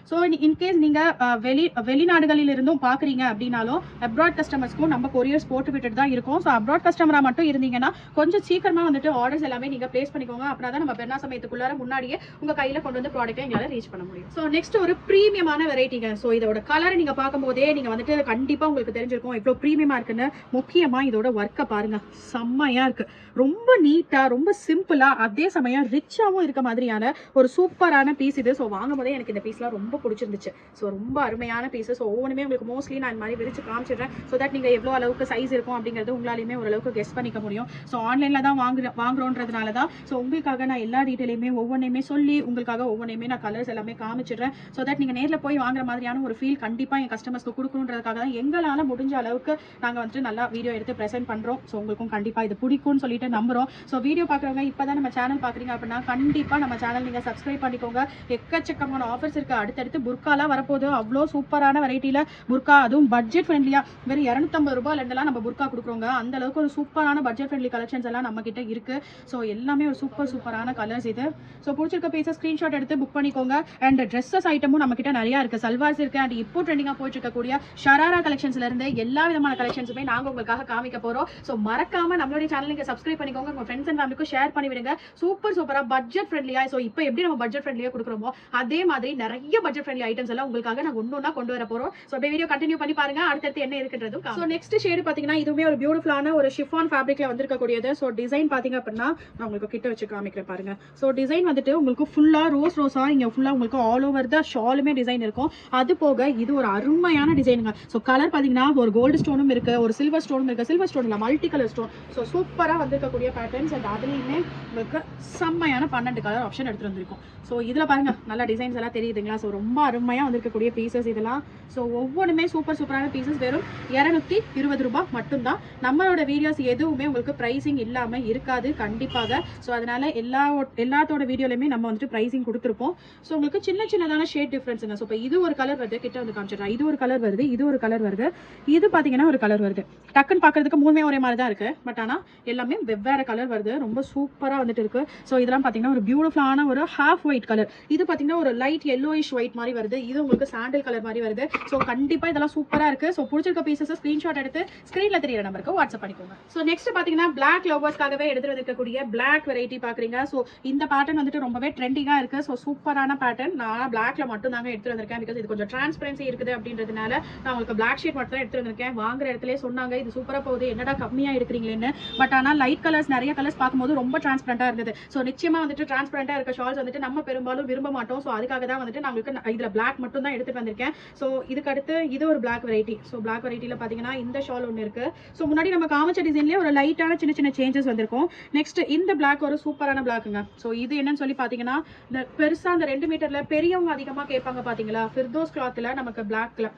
ஸோ இன்கேஸ் நீங்கள் வெளிநாடுகளில் இருந்தும் பார்க்குறீங்க அப்படின்னாலும் அப்ராட் கஸ்டமர்ஸ்க்கும் நம்ம கொரியர்ஸ் போட்டு விட்டுட்டு தான் இருக்கோம். ஸோ அப்ராட் கஸ்டமராக மட்டும் இருந்தீங்கன்னா கொஞ்சம் சீக்கிரமாக வந்துட்டு ஆர்டர்ஸ் எல்லாமே நீங்கள் ப்ளேஸ் பண்ணிக்கோங்க. அப்படின்னா தான் நம்ம பெருநாள் சமயத்துக்குள்ளார முன்னாடியே உங்கள் கையில் கொண்டு வந்து ப்ராடக்ட்டை எங்களால் ரீச் பண்ண முடியும். ஸோ நெக்ஸ்ட் ஒரு ப்ரீமியமான வெரைட்டிங்க. ஸோ இதோட கலரை நீங்கள் பார்க்கும்போதே நீங்கள் வந்துட்டு கண்டிப்பாக உங்களுக்கு தெரிஞ்சிருக்கும் எவ்வளோ ப்ரீமியமாக இருக்குன்னு. முக்கியமாக இதோட ஒர்க்கை பாருங்கள், செம்மையாக இருக்குது. ரொம்ப நீட்டாக, ரொம்ப சிம்பிளாக, அதே சமயம் ரிச்சாகவும் இருக்க மாதிரியான ஒரு சூப்பரான பீஸ் இது. ஸோ வாங்கும் போதே எனக்கு இந்த பீஸ்லாம் ரொம்ப பிடிச்சிருந்துச்சு. ஸோ ரொம்ப அருமையான பீஸஸ். ஸோ ஒவ்வொன்றுமே உங்களுக்கு மோஸ்ட்லி நான் இந்த மாதிரி விரிச்சு காமிச்சிடுறேன். ஸோ தட் நீங்கள் எவ்வளோ அளவுக்கு சைஸ் இருக்கும் அப்படிங்கிறது உங்களாலையுமே ஓரளவுக்கு கெஸ் பண்ணிக்க முடியும். ஸோ ஆன்லைனில் தான் வாங்குறோன்றதுனால தான் ஸோ உங்களுக்காக நான் எல்லா டீட்டெயிலுமே ஒவ்வொன்றையுமே சொல்லி உங்களுக்காக ஒவ்வொன்றையுமே நான் கலர்ஸ் எல்லாமே காமிச்சிடுறேன். ஸோ தட் நீங்கள் நேரில் போய் வாங்குற மாதிரியான ஒரு ஃபீல் கண்டிப்பாக என் கஸ்டமர்ஸ்க்கு கொடுக்கணுன்றதுக்காக தான் எங்களால் முடிஞ்ச அளவுக்கு நாங்கள் வந்துட்டு நல்லா வீடியோ எடுத்து ப்ரெசென்ட் பண்ணுறோம். ஸோ உங்களுக்கும் கண்டிப்பாக இது பிடிக்கும்னு சொல்லிட்டு நம்புகிறோம். ஸோ வீடியோ பார்க்குறவங்க இப்போ தான் நம்ம சேனல் பார்க்குறீங்க அப்படின்னா கண்டிப்பாக நம்ம சேனல் நீங்கள் சப்ஸ்கிரைப் பண்ணிக்கோங்க. எக்கச்சக்கமான ஆஃபர்ஸ் இருக்குது. அடுத்தடுத்து புர்காலாம் வரப்போது. அவ்வளோ சூப்பரான வெரைட்டியில் புர்கா, அதுவும் பட்ஜெட் ஃப்ரெண்ட்லியாக வெறும் 250 ரூபாயிலேருந்துலாம் நம்ம புர்கா கொடுக்குறோங்க. அந்த அளவுக்கு ஒரு சூப்பரான பட்ஜெட் ஃப்ரெண்ட்லி கலெக்ஷன்ஸ் எல்லாம் நம்ம கிட்ட இருக்குது. ஸோ எல்லாமே ஒரு சூப்பரான கலர்ஸ் இது. ஸோ பிடிச்சிருக்க பீஸஸ் ஸ்க்ரீன்ஷாட் எடுத்து புக் பண்ணிக்கோங்க. அண்ட் ட்ரெஸ்ஸஸ் ஐட்டமும் நம்ம கிட்ட நிறையா இருக்குது. சல்வார்ஸ் இருக்குது. அண்ட் இப்போ ட்ரெண்டிங்காக போயிட்டு இருக்கக்கூடிய ஷராரா கலெக்ஷன்ஸ்லேருந்து எல்லா விதமான கலெக்ஷன்ஸுமே நாங்கள் உங்களுக்காக காமிக்க போகிறோம். ஸோ மறக்காம நம்மளுடைய சேனல் நீங்கள் சப்ஸ்கிரைப் பண்ணிக்கோங்க. உங்கள் ஃப்ரெண்ட்ஸ் அண்ட் ஃபேமிலிக்கும் ஷேர் பண்ணி விடுங்க. சூப்பராக பட்ஜெட் ஃப்ரெண்ட்லியாக. ஸோ இப்போ எப்படி நம்ம பட்ஜெட் ஃப்ரெண்ட்லியாக கொடுக்குறோமோ அதே மாதிரி நிறைய பட்ஜெட் ஃப்ரெண்ட்லி ஐட்டம்ஸ் எல்லாம் உங்களுக்காக நான் ஒன்னொன்னா கொண்டு வர போறோம். ஸோ அப்படியே வீடியோ கண்டினியூ பண்ணி பாருங்க. அடுத்தடுத்து என்ன இருக்குன்றதும். ஸோ நெக்ஸ்ட் ஷேடு பார்த்தீங்கன்னா இதுவுமே ஒரு பியூட்டிஃபுல்லான ஒரு ஷிஃபான் ஃபேப்ரிக்ல வந்திருக்கக்கூடியது. ஸோ டிசைன் பார்த்தீங்க அப்படின்னா நான் உங்களுக்கு கிட்ட வச்சு காமிக்கிறேன் பாருங்க. ஸோ டிசைன் வந்துட்டு உங்களுக்கு ஃபுல்லாக ரோஸா இங்கே ஃபுல்லாக உங்களுக்கு ஆல் ஓவர் த ஷாலுமே டிசைன் இருக்கும். அது போக இது ஒரு அருமையான டிசைனுங்க. ஸோ கலர் பார்த்தீங்கன்னா ஒரு கோல்டு ஸ்டோனும் இருக்கு, ஒரு சில்வர் ஸ்டோனும் இருக்கு. சில்வர் ஸ்டோன் இல்லை, மல்டி கலர் ஸ்டோன். ஸோ சூப்பராக வந்திருக்கக்கூடிய பேட்டர்ன்ஸ். அண்ட் அதுலேயுமே உங்களுக்கு செம்மையான 12 கலர் ஆப்ஷன் எடுத்துட்டு வந்திருக்கும். ஸோ இதில் பாருங்க நல்ல டிசைன்ஸ் எல்லாம் தெரியுதுங்களா. ஸோ ரொம்ப அருமையாக வந்திருக்கக்கூடிய பீசஸ் இதெல்லாம். ஸோ ஒவ்வொன்றுமே சூப்பரான பீசஸ். வெறும் 220 ரூபாய் மட்டும்தான். நம்மளோட வீடியோஸ் எதுவுமே உங்களுக்கு ப்ரைஸிங் இல்லாமல் இருக்காது கண்டிப்பாக. ஸோ அதனால எல்லாத்தோட வீடியோலையுமே நம்ம வந்துட்டு ப்ரைஸிங் கொடுத்துருப்போம். ஸோ உங்களுக்கு சின்னதான ஷேட் டிஃப்ரென்ஸுங்க. ஸோ இப்போ இது ஒரு கலர் வருது, கிட்ட வந்து காமிச்சிடுறேன். இது ஒரு கலர் வருது, இது ஒரு கலர் வருது, இது பார்த்தீங்கன்னா ஒரு கலர் வருது. டக்குன்னு பார்க்கறதுக்கு மூணுமே ஒரே மாதிரி தான் இருக்கு. பட் ஆனால் எல்லாமே வெவ்வேறு கலர் வருது. ரொம்ப சூப்பராக வந்துட்டு இருக்கு. ஸோ இதெல்லாம் பார்த்தீங்கன்னா ஒரு பியூட்டிஃபுல்லான ஒரு ஹாஃப் ஒயிட் கலர். இது பார்த்தீங்கன்னா ஒரு லைட் yellowish white ஒயிட் மாதிரி வருது, இது உங்களுக்கு சாண்டில் கலர் மாதிரி வருது. ஸோ கண்டிப்பாக இதெல்லாம் சூப்பராக இருக்குது. ஸோ பிடிச்சிருக்க பீசஸ் ஸ்க்ரீன்ஷாட் எடுத்து ஸ்க்ரீனில் தெரியிற நம்பருக்கு வாட்ஸ்அப் பண்ணிக்கோங்க. ஸோ நெக்ஸ்ட் பார்த்தீங்கன்னா பிளாக் லவர்ஸ்க்காகவே எடுத்துகிட்டு வந்திருக்கக்கூடிய பிளாக் வெரைட்டி பார்க்குறீங்க. ஸோ இந்த பேட்டர்ன் வந்துட்டு ரொம்பவே ட்ரெண்டிங்காக இருக்குது. ஸோ சூப்பரான பேட்டர்ன். நான் பிளாக்ல மட்டும் தாங்க எடுத்துகிட்டு வந்திருக்கேன். பிகாஸ் இது கொஞ்சம் டிரான்ஸ்பரன்சி இருக்குது அப்படின்றதுனால நான் உங்களுக்கு பிளாக் ஷேட் மட்டும் தான் எடுத்துகிட்டு வந்திருக்கேன். வாங்குற இடத்துல சொன்னாங்க இது சூப்பராக போகுது, என்னடா கம்மியாக எடுக்கிறீங்களேன்னு. பட் ஆனால் லைட் கலர்ஸ் நிறைய கலர்ஸ் பார்க்கும்போது ரொம்ப டிரான்ஸ்பரண்டாக இருந்தது. ஸோ நிச்சயமாக வந்துட்டு டிரான்ஸ்பரண்டாக இருக்க ஷால்ஸ் வந்துட்டு நம்ம பெரும்பாலும் விரும்ப மாட்டோம். ஸோ அதுக்காக தான் வந்துட்டு நான் உங்களுக்கு இதில் பிளாக் மட்டும் தான் எடுத்துகிட்டு வந்திருக்கேன். ஸோ இதுக்கு அடுத்து இது ஒரு பிளாக் வெரைட்டி. ஸோ பிளாக் வெரைட்டியில் பார்த்தீங்கன்னா இந்த ஷால் ஒன்று இருக்குது. ஸோ முன்னாடி நம்ம காமிச்ச டிசைன்லேயே ஒரு லைட்டான சின்ன சின்ன சேஞ்சஸ் வந்திருக்கும். நெக்ஸ்ட் இந்த பிளாக் ஒரு சூப்பரான பிளாக்குங்க. ஸோ இது என்னன்னு சொல்லி பார்த்தீங்கன்னா இந்த பெருசாக அந்த 2 மீட்டரில் பெரியவங்க அதிகமாக கேட்பாங்க பார்த்தீங்களா, ஃபிர்தோஸ் கிளாத்தில் நமக்கு பிளாக்ல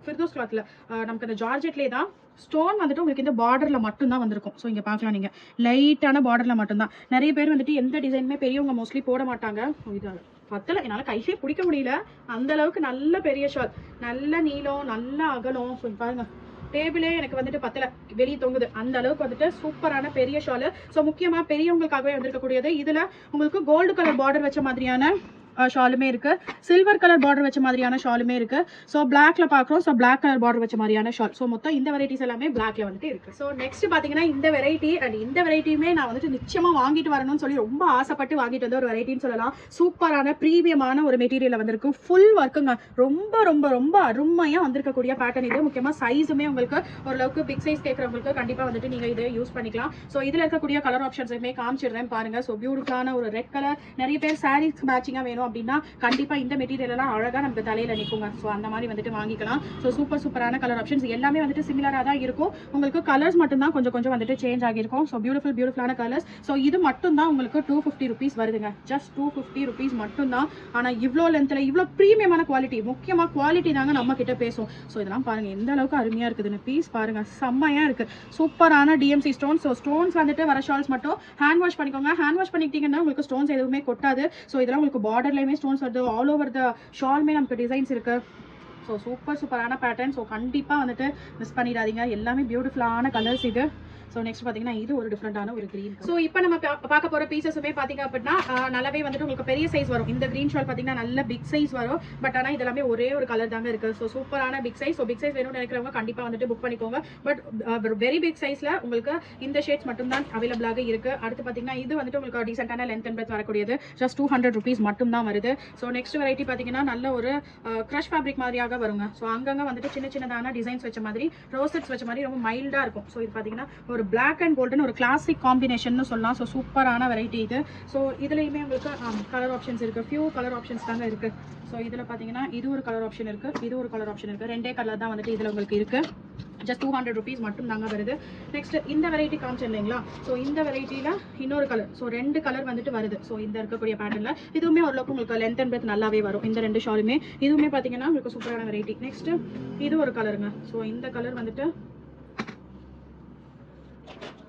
ஃபிர்தோஸ் கிளாத்தில் நமக்கு அந்த ஜார்ஜெட்லேயே தான் ஸ்டோன் வந்துட்டு உங்களுக்கு இந்த பார்டரில் மட்டும்தான் வந்திருக்கும். ஸோ இங்கே பார்க்கலாம் நீங்கள் லைட்டான பார்டரில் மட்டும்தான். நிறைய பேர் வந்துட்டு எந்த டிசைனுமே பெரியவங்க மோஸ்ட்லி போட மாட்டாங்க. இது பத்தல, என்னால் கையிலே பிடிக்க முடியல, அந்த அளவுக்கு நல்ல பெரிய ஷால், நல்ல நீளம், நல்ல அகலம். ஸோ பாருங்க டேபிளே எனக்கு வந்துட்டு பத்தல, வெளியே தொங்குது, அந்த அளவுக்கு வந்துட்டு சூப்பரான பெரிய ஷாலு. ஸோ முக்கியமாக பெரியவங்களுக்காகவே வந்திருக்கக்கூடியது. இதில் உங்களுக்கு கோல்டு கலர் பார்டர் வச்ச மாதிரியான ஷாலுமே இருக்கு, சில்வர் கலர் பார்டர் வச்ச மாதிரியான ஷாலுமே இருக்கு. ஸோ பிளாக்ல பார்க்குறோம். ஸோ பிளாக் கலர் பார்டர் வச்ச மாதிரியான ஷால். ஸோ மொத்தம் இந்த வெரைட்டிஸ் எல்லாமே பிளாக்ல வந்துட்டு இருக்கு. ஸோ நெக்ஸ்ட் பார்த்தீங்கன்னா இந்த வெரைட்டி அண்ட் இந்த வெரைட்டியுமே நான் வந்துட்டு நிச்சயமா வாங்கிட்டு வரணும்னு சொல்லி ரொம்ப ஆசைப்பட்டு வாங்கிட்டு வந்த ஒரு வெரைட்டின்னு சொல்லலாம். சூப்பரான ப்ரீமியமான ஒரு மெட்டீரியல் வந்திருக்கு. ஃபுல் ஒர்க்குங்க, ரொம்ப ரொம்ப ரொம்ப அருமையாக வந்திருக்கக்கூடிய பேட்டர்ன் இது. முக்கியமாக சைஸுமே உங்களுக்கு ஓரளவுக்கு பிக் சைஸ் கேட்குறவங்களுக்கு கண்டிப்பாக வந்துட்டு நீங்கள் இதை யூஸ் பண்ணிக்கலாம். ஸோ இதில் இருக்கக்கூடிய கலர் ஆப்ஷன்ஸுமே காமிச்சிடுறேன் பாருங்க. ஸோ பியூட்டிஃபுல்லான ஒரு ரெட் கலர், நிறைய பேர் சாரீஸ் மேட்சிங்காக வேணும் அப்படின்னா கண்டிப்பா இந்த மெட்டீரியல் எல்லாம் அழகா நமக்கு தலையில நிக்குங்க. சோ அந்த மாதிரி வந்துட்டு வாங்கிக்கலாம். சோ சூப்பரான கலர் ஆப்ஷன்ஸ் எல்லாமே வந்துட்டு சிமிலரா தான் இருக்கும். உங்களுக்கு கலர்ஸ் மட்டும் தான் கொஞ்சம் கொஞ்சம் வந்துட்டு சேஞ்ச் ஆகிருக்கும். சோ பியூட்டிஃபுல்லான கலர்ஸ். சோ இது மட்டும் தான் உங்களுக்கு 250 rupees வருதுங்க. ஜஸ்ட் 250 rupees மட்டும் தான். ஆனா இவ்ளோ லென்த்ல இவ்ளோ பிரீமியமான குவாலிட்டி, முக்கியமா குவாலிட்டி தாங்க நம்ம கிட்ட பேசும். சோ இதெல்லாம் பாருங்க எந்த அளவுக்கு அருமையா இருக்குதுன்னு. பீஸ் பாருங்க செம்மையா இருக்கு. சூப்பரான டிஎம்சி ஸ்டோன். சோ ஸ்டோன்ஸ் வந்துட்டு வர ஷால்ஸ் மட்டும் ஹேண்ட் வாஷ் பண்ணிக்கோங்க. ஹேண்ட் வாஷ் பண்ணிக்கிட்டீங்கன்னா உங்களுக்கு ஸ்டோன்ஸ் எதுவுமே கொட்டாது. சோ இதெல்லாம் உங்களுக்கு பார்டர்லயுமே ஸ்டோன்ஸ் வருது, ஆல் ஓவர் த ஷால்மே நமக்கு டிசைன்ஸ் இருக்கு. ஸோ சூப்பரான பேட்டர்ன். ஸோ கண்டிப்பாக வந்துட்டு மிஸ் பண்ணிடாதீங்க. எல்லாமே பியூட்டிஃபுல்லான கலர்ஸ் இது. ஸோ நெக்ஸ்ட் பார்த்தீங்கன்னா இது ஒரு டிஃப்ரெண்டான ஒரு க்ரீன். ஸோ இப்போ நம்ம பார்க்க போகிற பீசஸுமே பார்த்தீங்க அப்படின்னா நல்லாவே வந்துட்டு உங்களுக்கு பெரிய சைஸ் வரும். இந்த க்ரீன் ஷால் பார்த்தீங்கன்னா நல்ல பிக் சைஸ் வரும். பட் ஆனால் இதெல்லாமே ஒரே ஒரு கலர் தாங்க இருக்குது. ஸோ சூப்பரான big size. So big size வேணும்னு நினைக்கிறவங்க கண்டிப்பாக வந்துட்டு புக் பண்ணிக்கோங்க. பட் வெரி பிக் சைஸில் உங்களுக்கு இந்த ஷேட்ஸ் மட்டும் தான் அவைலபிளாக இருக்குது. அடுத்து பார்த்தீங்கன்னா இது வந்துட்டு உங்களுக்கு டீசென்டான லென்த் அண்ட் பிரெத் வரக்கூடியது. ஜஸ்ட் 200 rupees மட்டும் தான் வருது. ஸோ நெக்ஸ்ட் வெரைட்டி பார்த்தீங்கன்னா நல்ல ஒரு க்ரஷ் ஃபேப்ரிக் மாதிரியாக வருங்க. ஸோ அங்கங்கே வந்துட்டு சின்னதான டிசைன்ஸ் வச்ச மாதிரி, ரோசெட்ஸ் வச்ச மாதிரி ரொம்ப மைல்டாக இருக்கும். ஸோ இது பார்த்தீங்கன்னா ஒரு பிளாக் அண்ட் கோல்டன் ஒரு கிளாசிக் காம்பினேஷன் சொல்லலாம். ஸோ சூப்பரான வெரைட்டி இது. ஸோ இதுலையுமே உங்களுக்கு கலர் ஆப்ஷன்ஸ் இருக்குது. ஃபியூ கலர் ஆப்ஷன்ஸ் தாங்க இருக்குது. ஸோ இதில் பார்த்தீங்கன்னா இது ஒரு கலர் ஆப்ஷன் இருக்குது, இது ஒரு கலர் ஆப்ஷன் இருக்குது. ரெண்டே கலர் தான் வந்துட்டு இதில் உங்களுக்கு இருக்குது. ஜஸ்ட் 200 rupees மட்டும் தாங்க வருது. நெக்ஸ்ட் இந்த வெரைட்டி காமிச்சேன் இல்லைங்களா. ஸோ இந்த வெரைட்டியில் இன்னொரு கலர். ஸோ 2 கலர் வந்துட்டு வருது. ஸோ இந்த இருக்கக்கூடிய பேட்டர்னில் இதுவுமே ஓரளவுக்கு உங்களுக்கு லென்த் அண்ட் பிரெத் நல்லாவே வரும். இந்த 2 ஷாலுமே இதுவுமே பார்த்தீங்கன்னா உங்களுக்கு சூப்பரான வெரைட்டி. நெக்ஸ்ட் இது ஒரு கலருங்க. ஸோ இந்த கலர் வந்துட்டு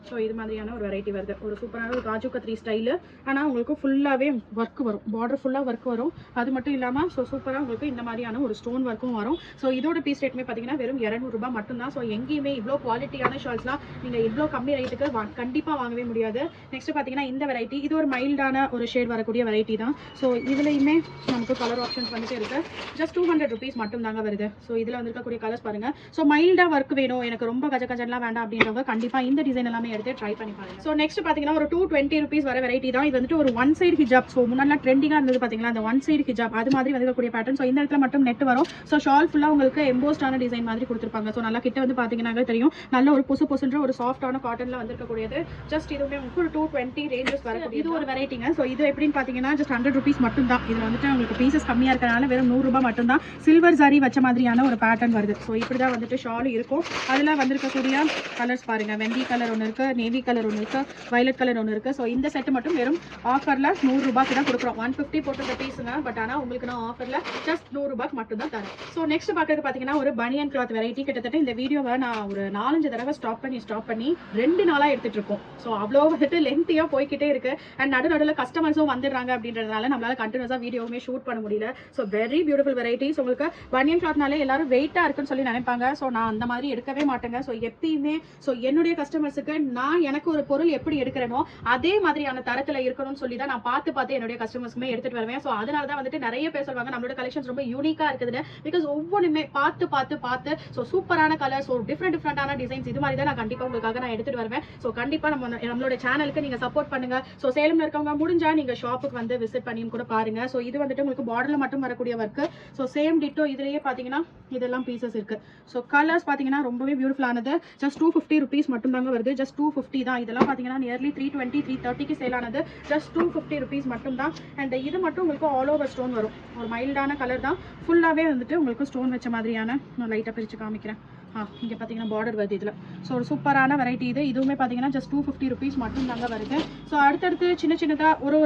ஸோ இது மாதிரியான ஒரு வெரைட்டி வருது. ஒரு சூப்பரான ஒரு காஜு கத்ரி ஸ்டைலு. ஆனால் உங்களுக்கு ஃபுல்லாகவே ஒர்க் வரும், பார்டர் ஃபுல்லாக ஒர்க் வரும். அது மட்டும் இல்லாமல் ஸோ சூப்பராக உங்களுக்கு இந்த மாதிரியான ஒரு ஸ்டோன் ஒர்க்கும் வரும். ஸோ இதோட பீஸ் ரேட்டுமே பார்த்தீங்கன்னா வெறும் 200 ரூபாய் மட்டும்தான். ஸோ எங்கேயுமே இவ்வளோ குவாலிட்டியான ஷால்ஸ்லாம் நீங்கள் இவ்வளோ கம்மி ரேட்டுக்கு கண்டிப்பாக வாங்கவே முடியாது. நெக்ஸ்ட் பார்த்தீங்கன்னா இந்த வெரைட்டி, இது ஒரு மைல்டான ஒரு ஷேட் வரக்கூடிய வெரைட்டி தான். ஸோ இதுலையுமே நமக்கு கலர் ஆப்ஷன்ஸ் வந்துட்டு இருக்குது. ஜஸ்ட் 200 rupees மட்டும் தாங்க வருது. ஸோ இதில் வந்துருக்கக்கூடிய கலர்ஸ் பாருங்கள். ஸோ மைல்டாக ஒர்க் வேணும், எனக்கு ரொம்ப கஜெல்லாம் வேண்டாம் அப்படின்றவங்க கண்டிப்பாக இந்த டிசைன் எல்லாமே எடுத்து ட்ரை பண்ணி பாருங்க. ஸோ நெக்ஸ்ட் பார்த்தீங்கன்னா ஒரு 220 rupees வர வெரைட்டி தான். இது வந்துட்டு ஒரு ஒன் சைடு ஹிஜாப். ஸோ முன்னாடி ட்ரெண்டிங்காக இருந்தது பார்த்தீங்களா, அந்த ஒன் சைடு ஹிஜாப் அது மாதிரி வந்துக்கூடிய பேட்டர்ன். ஸோ இந்த இடத்துல மட்டும் நெட் வரும். ஸோ ஷால் ஃபுல்லாக உங்களுக்கு எம்போஸ்டான டிசைன் மாதிரி கொடுத்துருப்பாங்க. ஸோ நல்லா கிட்ட வந்து பார்த்தீங்கன்னா தெரியும், நல்ல ஒரு பொசுன்ற ஒரு சாஃப்டான காட்டனில் வந்திருக்கக்கூடியது. ஜஸ்ட் இதுவுமே உங்களுக்கு ஒரு 220 ரேஞ்சஸ் வரக்கூடிய இது ஒரு வெரைட்டிங்க. ஸோ இது எப்படின்னு பார்த்தீங்கன்னா ஜஸ்ட் 100 rupees மட்டும் தான். இதில் வந்துட்டு உங்களுக்கு பீசஸ் கம்மியாக இருக்கிறனால வெறும் 100 ரூபாய் மட்டும் தான். சில்வர் ஜரி வச்ச மாதிரியான ஒரு பேட்டர்ன் வருது. ஸோ இப்படி தான் வந்துட்டு ஷால் இருக்கும். அதில் வந்திருக்கக்கூடிய கலர்ஸ் பாருங்கள். வெண்டி கலர் ஒன்று இருக்குது, நேவி கலர் ஒன்று இருக்குது, வயலட் கலர் ஒன்று இருக்குது. ஸோ இந்த செட்டு மட்டும் வெறும் ஆஃபரில் 100 ரூபாய்க்கு தான் கொடுக்குறோம். 150 போட்டு பீஸுங்க. பட் ஆனால் உங்களுக்கு நான் ஆஃபரில் ஜஸ்ட் 100 ரூபாய்க்கு மட்டும் தான் தரேன். ஸோ நெக்ஸ்ட் பார்க்குறது பார்த்தீங்கன்னா ஒரு பனியன் கிளாத் வெரைட்டி. கிட்டத்தட்ட இந்த வீடியோவை நான் ஒரு 4-5 தடவை ஸ்டாப் பண்ணி 2 நாளாக எடுத்துகிட்டு இருக்கோம். ஸோ அவ்வளோ வந்துட்டு லென்த்தியாக போய்கிட்டே இருக்கு. அண்ட் நடுவில் கஸ்டமர்ஸும் வந்துடுறாங்க அப்படின்றதுனால நம்மளால கண்டினியூஸாக வீடியோவுமே ஷூட் பண்ண முடியல. So very beautiful varieties. உங்களுக்கு பனியன் கிளாத்னாலே எல்லாரும் வெயிட்டாக இருக்குன்னு சொல்லி நினைப்பாங்க. ஸோ நான் அந்த மாதிரி எடுக்கவே மாட்டேங்க. ஸோ எப்பயுமே ஸோ என்னுடைய கஸ்டமர்ஸுக்கு நான் எனக்கு ஒரு பொருள் எப்படி எடுக்கிறேனோ அதே மாதிரியான தரத்துல இருக்கணும்னு சொல்லி தான் நான் பார்த்து என்னுடைய கஸ்டமர்ஸ்க்குமே எடுத்துட்டு வருவேன். ஸோ அதனால தான் வந்துட்டு நிறைய பேர் சொல்லுவாங்க நம்மளோட கலெக்ஷன்ஸ் ரொம்ப யூனிக்கா இருக்குதுன்னு. பிகாஸ் ஒவ்வொன்றுமே பார்த்து ஸோ சூப்பரான கலர்ஸ், ஸோ டிஃப்ரெண்டான டிசைன்ஸ் இது மாதிரி தான் நான் கண்டிப்பா உங்களுக்காக நான் எடுத்துட்டு வருவேன். ஸோ கண்டிப்பா நம்மளோட சேனலுக்கு நீங்க சப்போர்ட் பண்ணுங்க. ஸோ சேலம்ல இருக்கவங்க முடிஞ்சா நீங்க ஷாப்புக்கு வந்து விசிட் பண்ணியும் கூட பாருங்க. ஸோ இது வந்துட்டு உங்களுக்கு பார்டர்ல மட்டும் வரக்கூடிய ஒர்க். ஸோ சேம் டிட்டோ இதுலயே பாத்தீங்கன்னா இதெல்லாம் பீசஸ் இருக்கு. ஸோ கலர்ஸ் பாத்தீங்கன்னா ரொம்பவே பியூட்டிஃபுல்லானது. ஜஸ்ட் 250 rupees மட்டும் தாங்க வருது. ஜஸ்ட் 250 தான். இதெல்லாம் பாத்தீங்கன்னா நியர்லி 320 330 சேல் ஆனது. ஜஸ்ட் 250 rupees மட்டும் தான். அண்ட் இது மட்டும் உங்களுக்கு ஆல் ஓவர் ஸ்டோன் வரும். ஒரு மைல்டான கலர் தான். ஃபுல்லாவே வந்துட்டு உங்களுக்கு ஸ்டோன் வச்ச மாதிரியான நான் லைட்டா பிரிச்சு காமிக்கிறேன். இங்கே பார்த்தீங்கன்னா பார்டர் வருது இதில். ஸோ ஒரு சூப்பரான வெரைட்டி இது. இதுவுமே பார்த்தீங்கன்னா ஜஸ்ட் 250 rupees மட்டும் தாங்க வருது. ஸோ அடுத்தடுத்து சின்னதாக ஒரு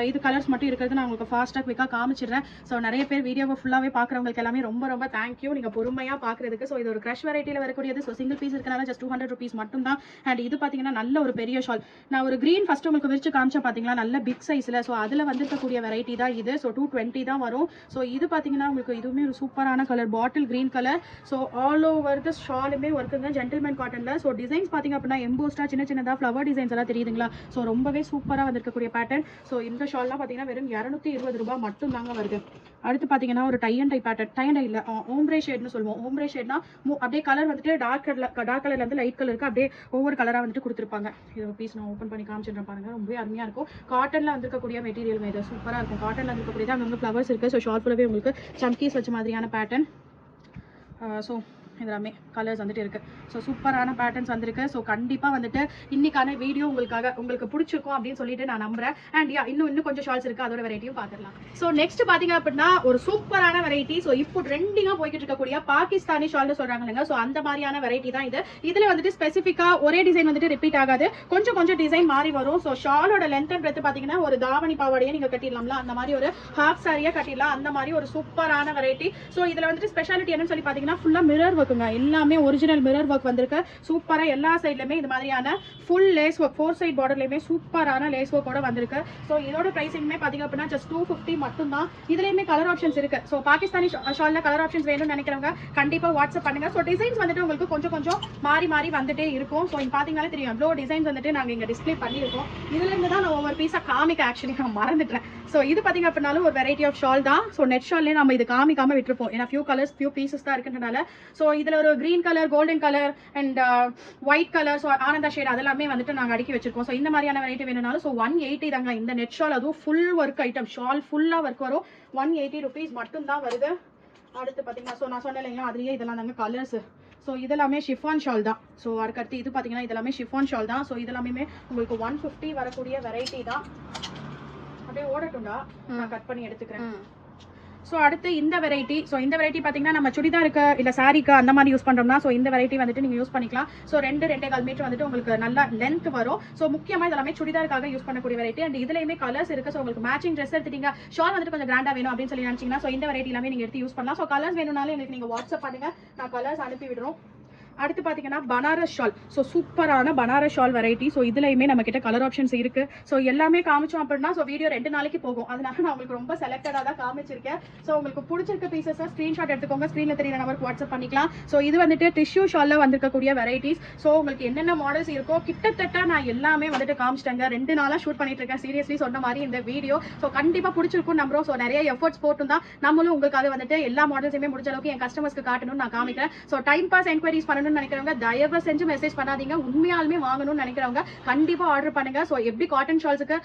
இது கலர்ஸ் மட்டும் இருக்கிறது நான் உங்களுக்கு ஃபாஸ்ட்டாக குவிக்காக காமிச்சிடுறேன். ஸோ நிறைய பேர் வீடியோவை ஃபுல்லாகவே பார்க்குறவங்களுக்கு எல்லாமே ரொம்ப தேங்க்யூ நீங்கள் பொறுமையாக பார்க்குறதுக்கு. ஸோ இது ஒரு க்ரஷ் வெரைட்டியில் வரக்கூடியது. ஸோ சிங்கிள் பீஸ் இருக்கனால ஜஸ்ட் 200 rupees மட்டும் தான். அண்ட் இது பார்த்தீங்கன்னா நல்ல ஒரு பெரிய ஷால். நான் ஒரு க்ரீன் ஃபஸ்ட்டு உங்களுக்கு விரிச்சு காமிச்சா பார்த்தீங்களா, நல்ல பிக் சைஸில். ஸோ அதில் வந்துருக்கக்கூடிய வெரைட்டி தான் இது. ஸோ 220 தான் வரும். ஸோ இது பார்த்தீங்கன்னா உங்களுக்கு இதுவுமே ஒரு சூப்பரான colour, bottle green colour. So all over ஷாலுமே ஒர்க்குங்க ஜென்டில்மேன் காட்டன்ல. ஸோ டிசைன்ஸ் பார்த்தீங்க அப்படின்னா எம்போஸ்டா சின்னதாக ஃப்ளவர் டிசைன்ஸ் எல்லாம் தெரியுதுங்களா. ஸோ ரொம்பவே சூப்பராக வந்திருக்கக்கூடிய பேட்டர்ன். ஸோ இந்த ஷால்லாம் பார்த்தீங்கன்னா வெறும் 220 ரூபாய் மட்டும் தாங்க வருது. அடுத்து பார்த்தீங்கன்னா ஒரு tie and dye pattern. Tie and dye இல்லை, ஓம்ப்ரே ஷேட்னு சொல்லுவோம். ஓம்ப்ரே ஷேட்னா அப்படியே கலர் வந்துட்டு டார்க் கலர்ல இருந்து லைட் கலருக்கு அப்படியே ஒவ்வொரு கலராக வந்துட்டு கொடுத்துருப்பாங்க. இது ஒரு பீஸ் நான் ஓப்பன் பண்ணி காமிச்சிடுறேன் பாருங்க. ரொம்பவே அருமையாக இருக்கும். காட்டன்ல வந்திருக்கக்கூடிய மெட்டீரியல் இது சூப்பராக இருக்கும். காட்டன்ல இருக்கக்கூடியது அங்கே ஃப்ளவர்ஸ் இருக்கு. ஸோ ஷால் ஃபுல்லாகவே உங்களுக்கு சம்கீஸ் வச்ச மாதிரியான பேட்டர்ன். ஸோ இதெல்லாமே கலர்ஸ் வந்துட்டு இருக்கு. ஸோ சூப்பரான பேட்டர்ன்ஸ் வந்திருக்கு. ஸோ கண்டிப்பாக வந்துட்டு இன்னைக்கான வீடியோ உங்களுக்கு பிடிச்சிருக்கும் அப்படின்னு சொல்லிட்டு நான் நம்புறேன். அண்ட் இன்னும் கொஞ்சம் ஷால்ஸ் இருக்கு, அதோட வெரைட்டியும் பார்த்துக்கலாம். ஸோ நெக்ஸ்ட் பாத்தீங்க அப்படின்னா ஒரு சூப்பரான வெரைட்டி. ஸோ இப்போ ட்ரெண்டிங்கா போய்கிட்டு இருக்கக்கூடிய பாகிஸ்தானி ஷால்னு சொல்றாங்க இல்லைங்க. ஸோ அந்த மாதிரியான வெரைட்டி தான் இது. இதுல வந்துட்டு ஸ்பெசிஃபிக்கா ஒரே டிசைன் வந்துட்டு ரிப்பீட் ஆகாது, கொஞ்சம் டிசைன் மாறி வரும். ஸோ ஷாலோட லென்த் அண்ட் பிரெத் பாத்தீங்கன்னா ஒரு தாவணி பாவாடையை நீங்க கட்டிடலாம்ல, அந்த மாதிரி ஒரு ஹாஃப் சாரியா கட்டிடலாம். அந்த மாதிரி ஒரு சூப்பரான வெரைட்டி. ஸோ இதுல வந்துட்டு ஸ்பெஷாலிட்டி என்னன்னு சொல்லி பாத்தீங்கன்னா ஃபுல்லா மிரர் ஒர்க்குங்க. எல்லாமே ஒரிஜினல் மிரர் ஒர்க் வந்திருக்கு. சூப்பரா எல்லா சைட்லயுமே இந்த மாதிரியான ஃபுல் லேஸ் ஒர்க், 4 சைட் பார்டர்லயுமே சூப்பரான லேஸ் ஒர்க்கோட வந்திருக்கு. ஸோ இதோட பிரைசிங்குமே பாத்தீங்க அப்படின்னா ஜஸ்ட் 250 மட்டும் தான். இதுலயுமே கலர் ஆப்ஷன்ஸ் இருக்கு. ஸோ பாகிஸ்தானி ஷால்ல கலர் ஆப்ஷன்ஸ் வேணும்னு நினைக்கிறவங்க கண்டிப்பா வாட்ஸ்அப் பண்ணுங்க. ஸோ டிசைன்ஸ் வந்துட்டு உங்களுக்கு கொஞ்சம் மாறி வந்துட்டே இருக்கும். ஸோ இங்க பாத்தீங்கன்னாலே தெரியும் எவ்வளோ டிசைன்ஸ் வந்துட்டு நாங்க இங்க டிஸ்பிளே பண்ணிருக்கோம். இதுல இருந்து தான் நான் ஒவ்வொரு பீஸா காமிக்க ஆக்சுவலி நான் மறந்துட்டேன். ஸோ இது பாத்தீங்க அப்படின்னாலும் ஒரு வெரைட்டி ஆஃப் ஷால் தான். ஸோ நெட் ஷால்லே நம்ம இது காமிக்காம விட்டுருப்போம். ஏன்னா ஃபியூ கலர்ஸ் ஃபியூ பீசஸ் தான் இருக்குன்றனால. ஸோ இதுல ஒரு green colour, golden colour and white colour, so Ananda shade அதெல்லாமே வந்துட்டு நாங்கள் அடுக்கி வச்சிருக்கோம். ஸோ இந்த மாதிரியான வெரைட்டி வேணும்னாலும் ஸோ 180 தாங்க இந்த நெட் ஷால். அதுவும் ஃபுல் ஒர்க் ஐட்டம், ஷால் ஃபுல்லாக ஒர்க் வரும். 180 rupees மட்டும் தான் வருது. அடுத்து பார்த்தீங்கன்னா ஸோ நான் சொன்னேன் இல்லைங்களா, அதுலேயே இதெல்லாம் தாங்க கலர்ஸ். ஸோ இதெல்லாமே ஷிஃபான் ஷால் தான். ஸோ அதுக்கடுத்து இது பார்த்தீங்கன்னா இதெல்லாமே ஷிஃபான் ஷால் தான். ஸோ இதெல்லாமே உங்களுக்கு 150 வரக்கூடிய வெரைட்டி தான். அப்படியே ஓடட்டும்டா, நான் கட் பண்ணி எடுத்துக்கிறேன். ஸோ அடுத்து இந்த வெரைட்டி. ஸோ இந்த வெரைட்டி பார்த்தீங்கன்னா நம்ம சுடிதாருக்கு இல்லை சாரிக்கு அந்த மாதிரி யூஸ் பண்ணுறோம்னா ஸோ இந்த வெரைட்டி வந்துட்டு நீங்கள் யூஸ் பண்ணிக்கலாம். ஸோ 2.25 மீட்டர் வந்துட்டு உங்களுக்கு நல்லா லென்த் வரும். ஸோ முக்கியமாக இதெல்லாமே சுடிதாருக்காக யூஸ் பண்ணக்கூடிய வெரைட்டி. அண்ட் இதுலையுமே கலர்ஸ் இருக்குது. ஸோ உங்களுக்கு மேட்சிங் ட்ரெஸ் எடுத்துட்டீங்க, ஷால் வந்துட்டு கொஞ்சம் கிராண்டாக வேணும் அப்படின்னு சொல்லி நினச்சிங்கன்னா ஸோ இந்த வெரைட்டி எல்லாமே நீங்கள் எடுத்து யூஸ் பண்ணலாம். ஸோ கலர்ஸ் வேணும்னாலும் எனக்கு நீங்கள் வாட்ஸ்அப் பண்ணுங்கள், நான் கலர்ஸ் அனுப்பி விடுறோம். அடுத்து பார்த்தீங்கன்னா பனாரஸ் ஷால். ஸோ சூப்பரான பனாரஸ் ஷால் வெரைட்டி. ஸோ இதுலையுமே நம்ம கிட்ட கலர் ஆப்ஷன்ஸ் இருக்கு. ஸோ எல்லாமே காமிச்சோம் அப்படின்னா ஸோ வீடியோ 2 நாளைக்கு போகும். அதனால நான் உங்களுக்கு ரொம்ப செலக்டடாக தான் காமிச்சிருக்கேன். ஸோ உங்களுக்கு பிடிச்சிருக்க பீசஸை ஸ்க்ரீன்ஷாட் எடுத்துக்கோங்க, ஸ்க்ரீனில் தெரியுற நம்பருக்கு வாட்ஸ்அப் பண்ணிக்கலாம். ஸோ இது வந்துட்டு டிஷ்யூ ஷாலில் வந்திருக்கக்கூடிய வெரைட்டிஸ். ஸோ உங்களுக்கு என்னென்ன மாடல்ஸ் இருக்கோ கிட்டத்தட்ட நான் எல்லாமே வந்துட்டு காமிச்சிட்டேங்க. 2 நாளாக ஷூட் பண்ணிட்டு இருக்கேன். சீரியஸ்லி சொன்ன மாதிரி இந்த வீடியோ ஸோ கண்டிப்பாக பிடிச்சிருக்கும் நம்புறோம். ஸோ நிறைய எஃபர்ட்ஸ் போட்டும் தான் நம்மளும் உங்களுக்காக வந்துட்டு எல்லா மாடல்ஸுமே முடிஞ்ச அளவுக்கு என் கஸ்டமர்ஸ்க்கு காட்டணும்னு நான் காமிக்கிறேன். ஸோ டைம் பாஸ் என்கொயரிஸ் பண்ணணும்னு நினைக்கிறவங்க தயவு செஞ்சு மெசேஜ் பண்ணாதீங்க. உண்மையாலுமே வாங்கணும்னு நினைக்கிறவங்க கண்டிப்பா ஆர்டர் பண்ணுங்க. சோ எப்படி காட்டன் ஷால்ஸ்க்கு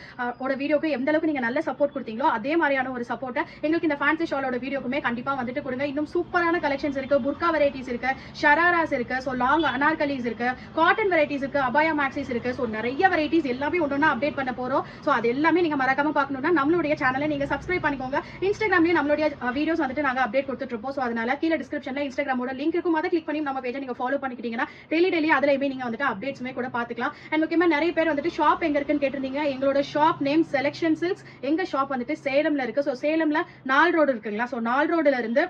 ஓட வீடியோக்கு எந்த அளவுக்கு நீங்க நல்ல சப்போர்ட் கொடுத்தீங்களோ அதே மாதிரியான ஒரு சப்போர்ட்டை எங்களுக்கு இந்த ஃபேன்சி ஷாலோட வீடியோக்குமே கண்டிப்பா வந்துட்டு கொடுங்க. இன்னும் சூப்பரான கலெக்ஷன்ஸ் இருக்கு, புர்கா வெரைட்டிஸ் இருக்கு, ஷராராஸ் இருக்கு, சோ லாங் அனார்கலிஸ் இருக்கு, காட்டன் வெரைட்டிஸ் இருக்கு, அபாயா மேக்ஸிஸ் இருக்கு. சோ நிறைய வெரைட்டிஸ் எல்லாமே ஒண்ணா அப்டேட் பண்ண போறோம். சோ அது எல்லாமே நீங்க மறக்காம பார்க்கணும்னா நம்மளுடைய சேனலை நீங்க சப்ஸ்கிரைப் பண்ணிக்கோங்க. இன்ஸ்டாகிராம்லயும் நம்மளுடைய வீடியோஸ் வந்துட்டு நாங்க அப்டேட் கொடுத்துட்டு இருப்போம். சோ அதனால கீழே டிஸ்கிரிப்ஷன்ல இன்ஸ்டாகிராமோட லிங்க் இருக்கும், அதை கிளிக் பண்ணி நம்ம பேஜை நீங்க ஃபாலோ பண்ணிக்கிட்டீங்கன்னா டெய்லி அதுலயுமே நீங்க வந்துட்டு அப்டேட்ஸ்மே கூட பாத்துக்கலாம். அண்ட் முக்கியமா நிறைய பேர் வந்துட்டு ஷாப் எங்க இருக்குன்னு கேட்டிருந்தீங்க. எங்களோட ஷாப் நேம் செலக்ஷன் சில்க்ஸ். எங்க ஷாப் வந்துட்டு சேலம்ல இருக்கு. சோ சேலம்ல 4 ரோடு இருக்குங்களா. சோ 4 ரோடுல இருந்து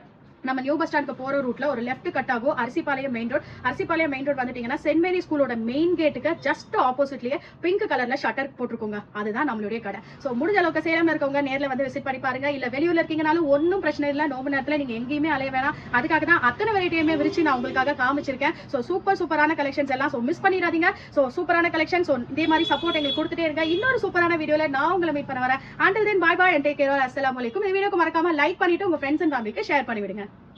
நம்ம நியூ பஸ் ஸ்டாண்டுக்கு போற ரூட்ல ஒரு லெஃப்ட் கட் ஆகும். அரிசிபாளையம் மெயின் ரோட் வந்துட்டீங்கன்னா சென்ட் மேரி ஸ்கூலோட மெயின் கேட்டுக்கு ஜஸ்ட் ஆப்போசிட்லயே பிங்க் கலர்ல ஷட்டர் போட்டுருக்கோங்க. அதுதான் நம்மளுடைய கடை. சோ முடிஞ்ச அளவுக்கு சேலம்ல இருக்கவங்க நேர்ல வந்து விசிட் பண்ணி பாருங்க. இல்ல வெளியூர்ல இருக்கீங்கனாலும் ஒன்னும் பிரச்சனை இல்ல. நோம்பு நேரத்துல நீங்க எங்கேயுமே அலைய வேணாம். அதுக்காக தான் அத்தனை வெரைட்டியுமே விரிச்சு நான் உங்களுக்காக காமிச்சிருக்கேன். சோ சூப்பரான கலெக்ஷன்ஸ் எல்லாம் சோ மிஸ் பண்ணிடாதீங்க. சோ சூப்பரான கலெக்ஷன். சோ இதே மாதிரி சப்போர்ட் எங்களுக்கு கொடுத்துட்டே இருங்க. இன்னொரு சூப்பரான வீடியோல நான் உங்களை மீட் பண்ண வரேன். until then bye bye and take care. Assalamu alaikum. இந்த வீடியோக்கு மறக்காம லைக் பண்ணிட்டு உங்க ஃப்ரெண்ட்ஸ் அண்ட் ஃபேமிலிக்கு ஷேர் பண்ணி விடுங்க.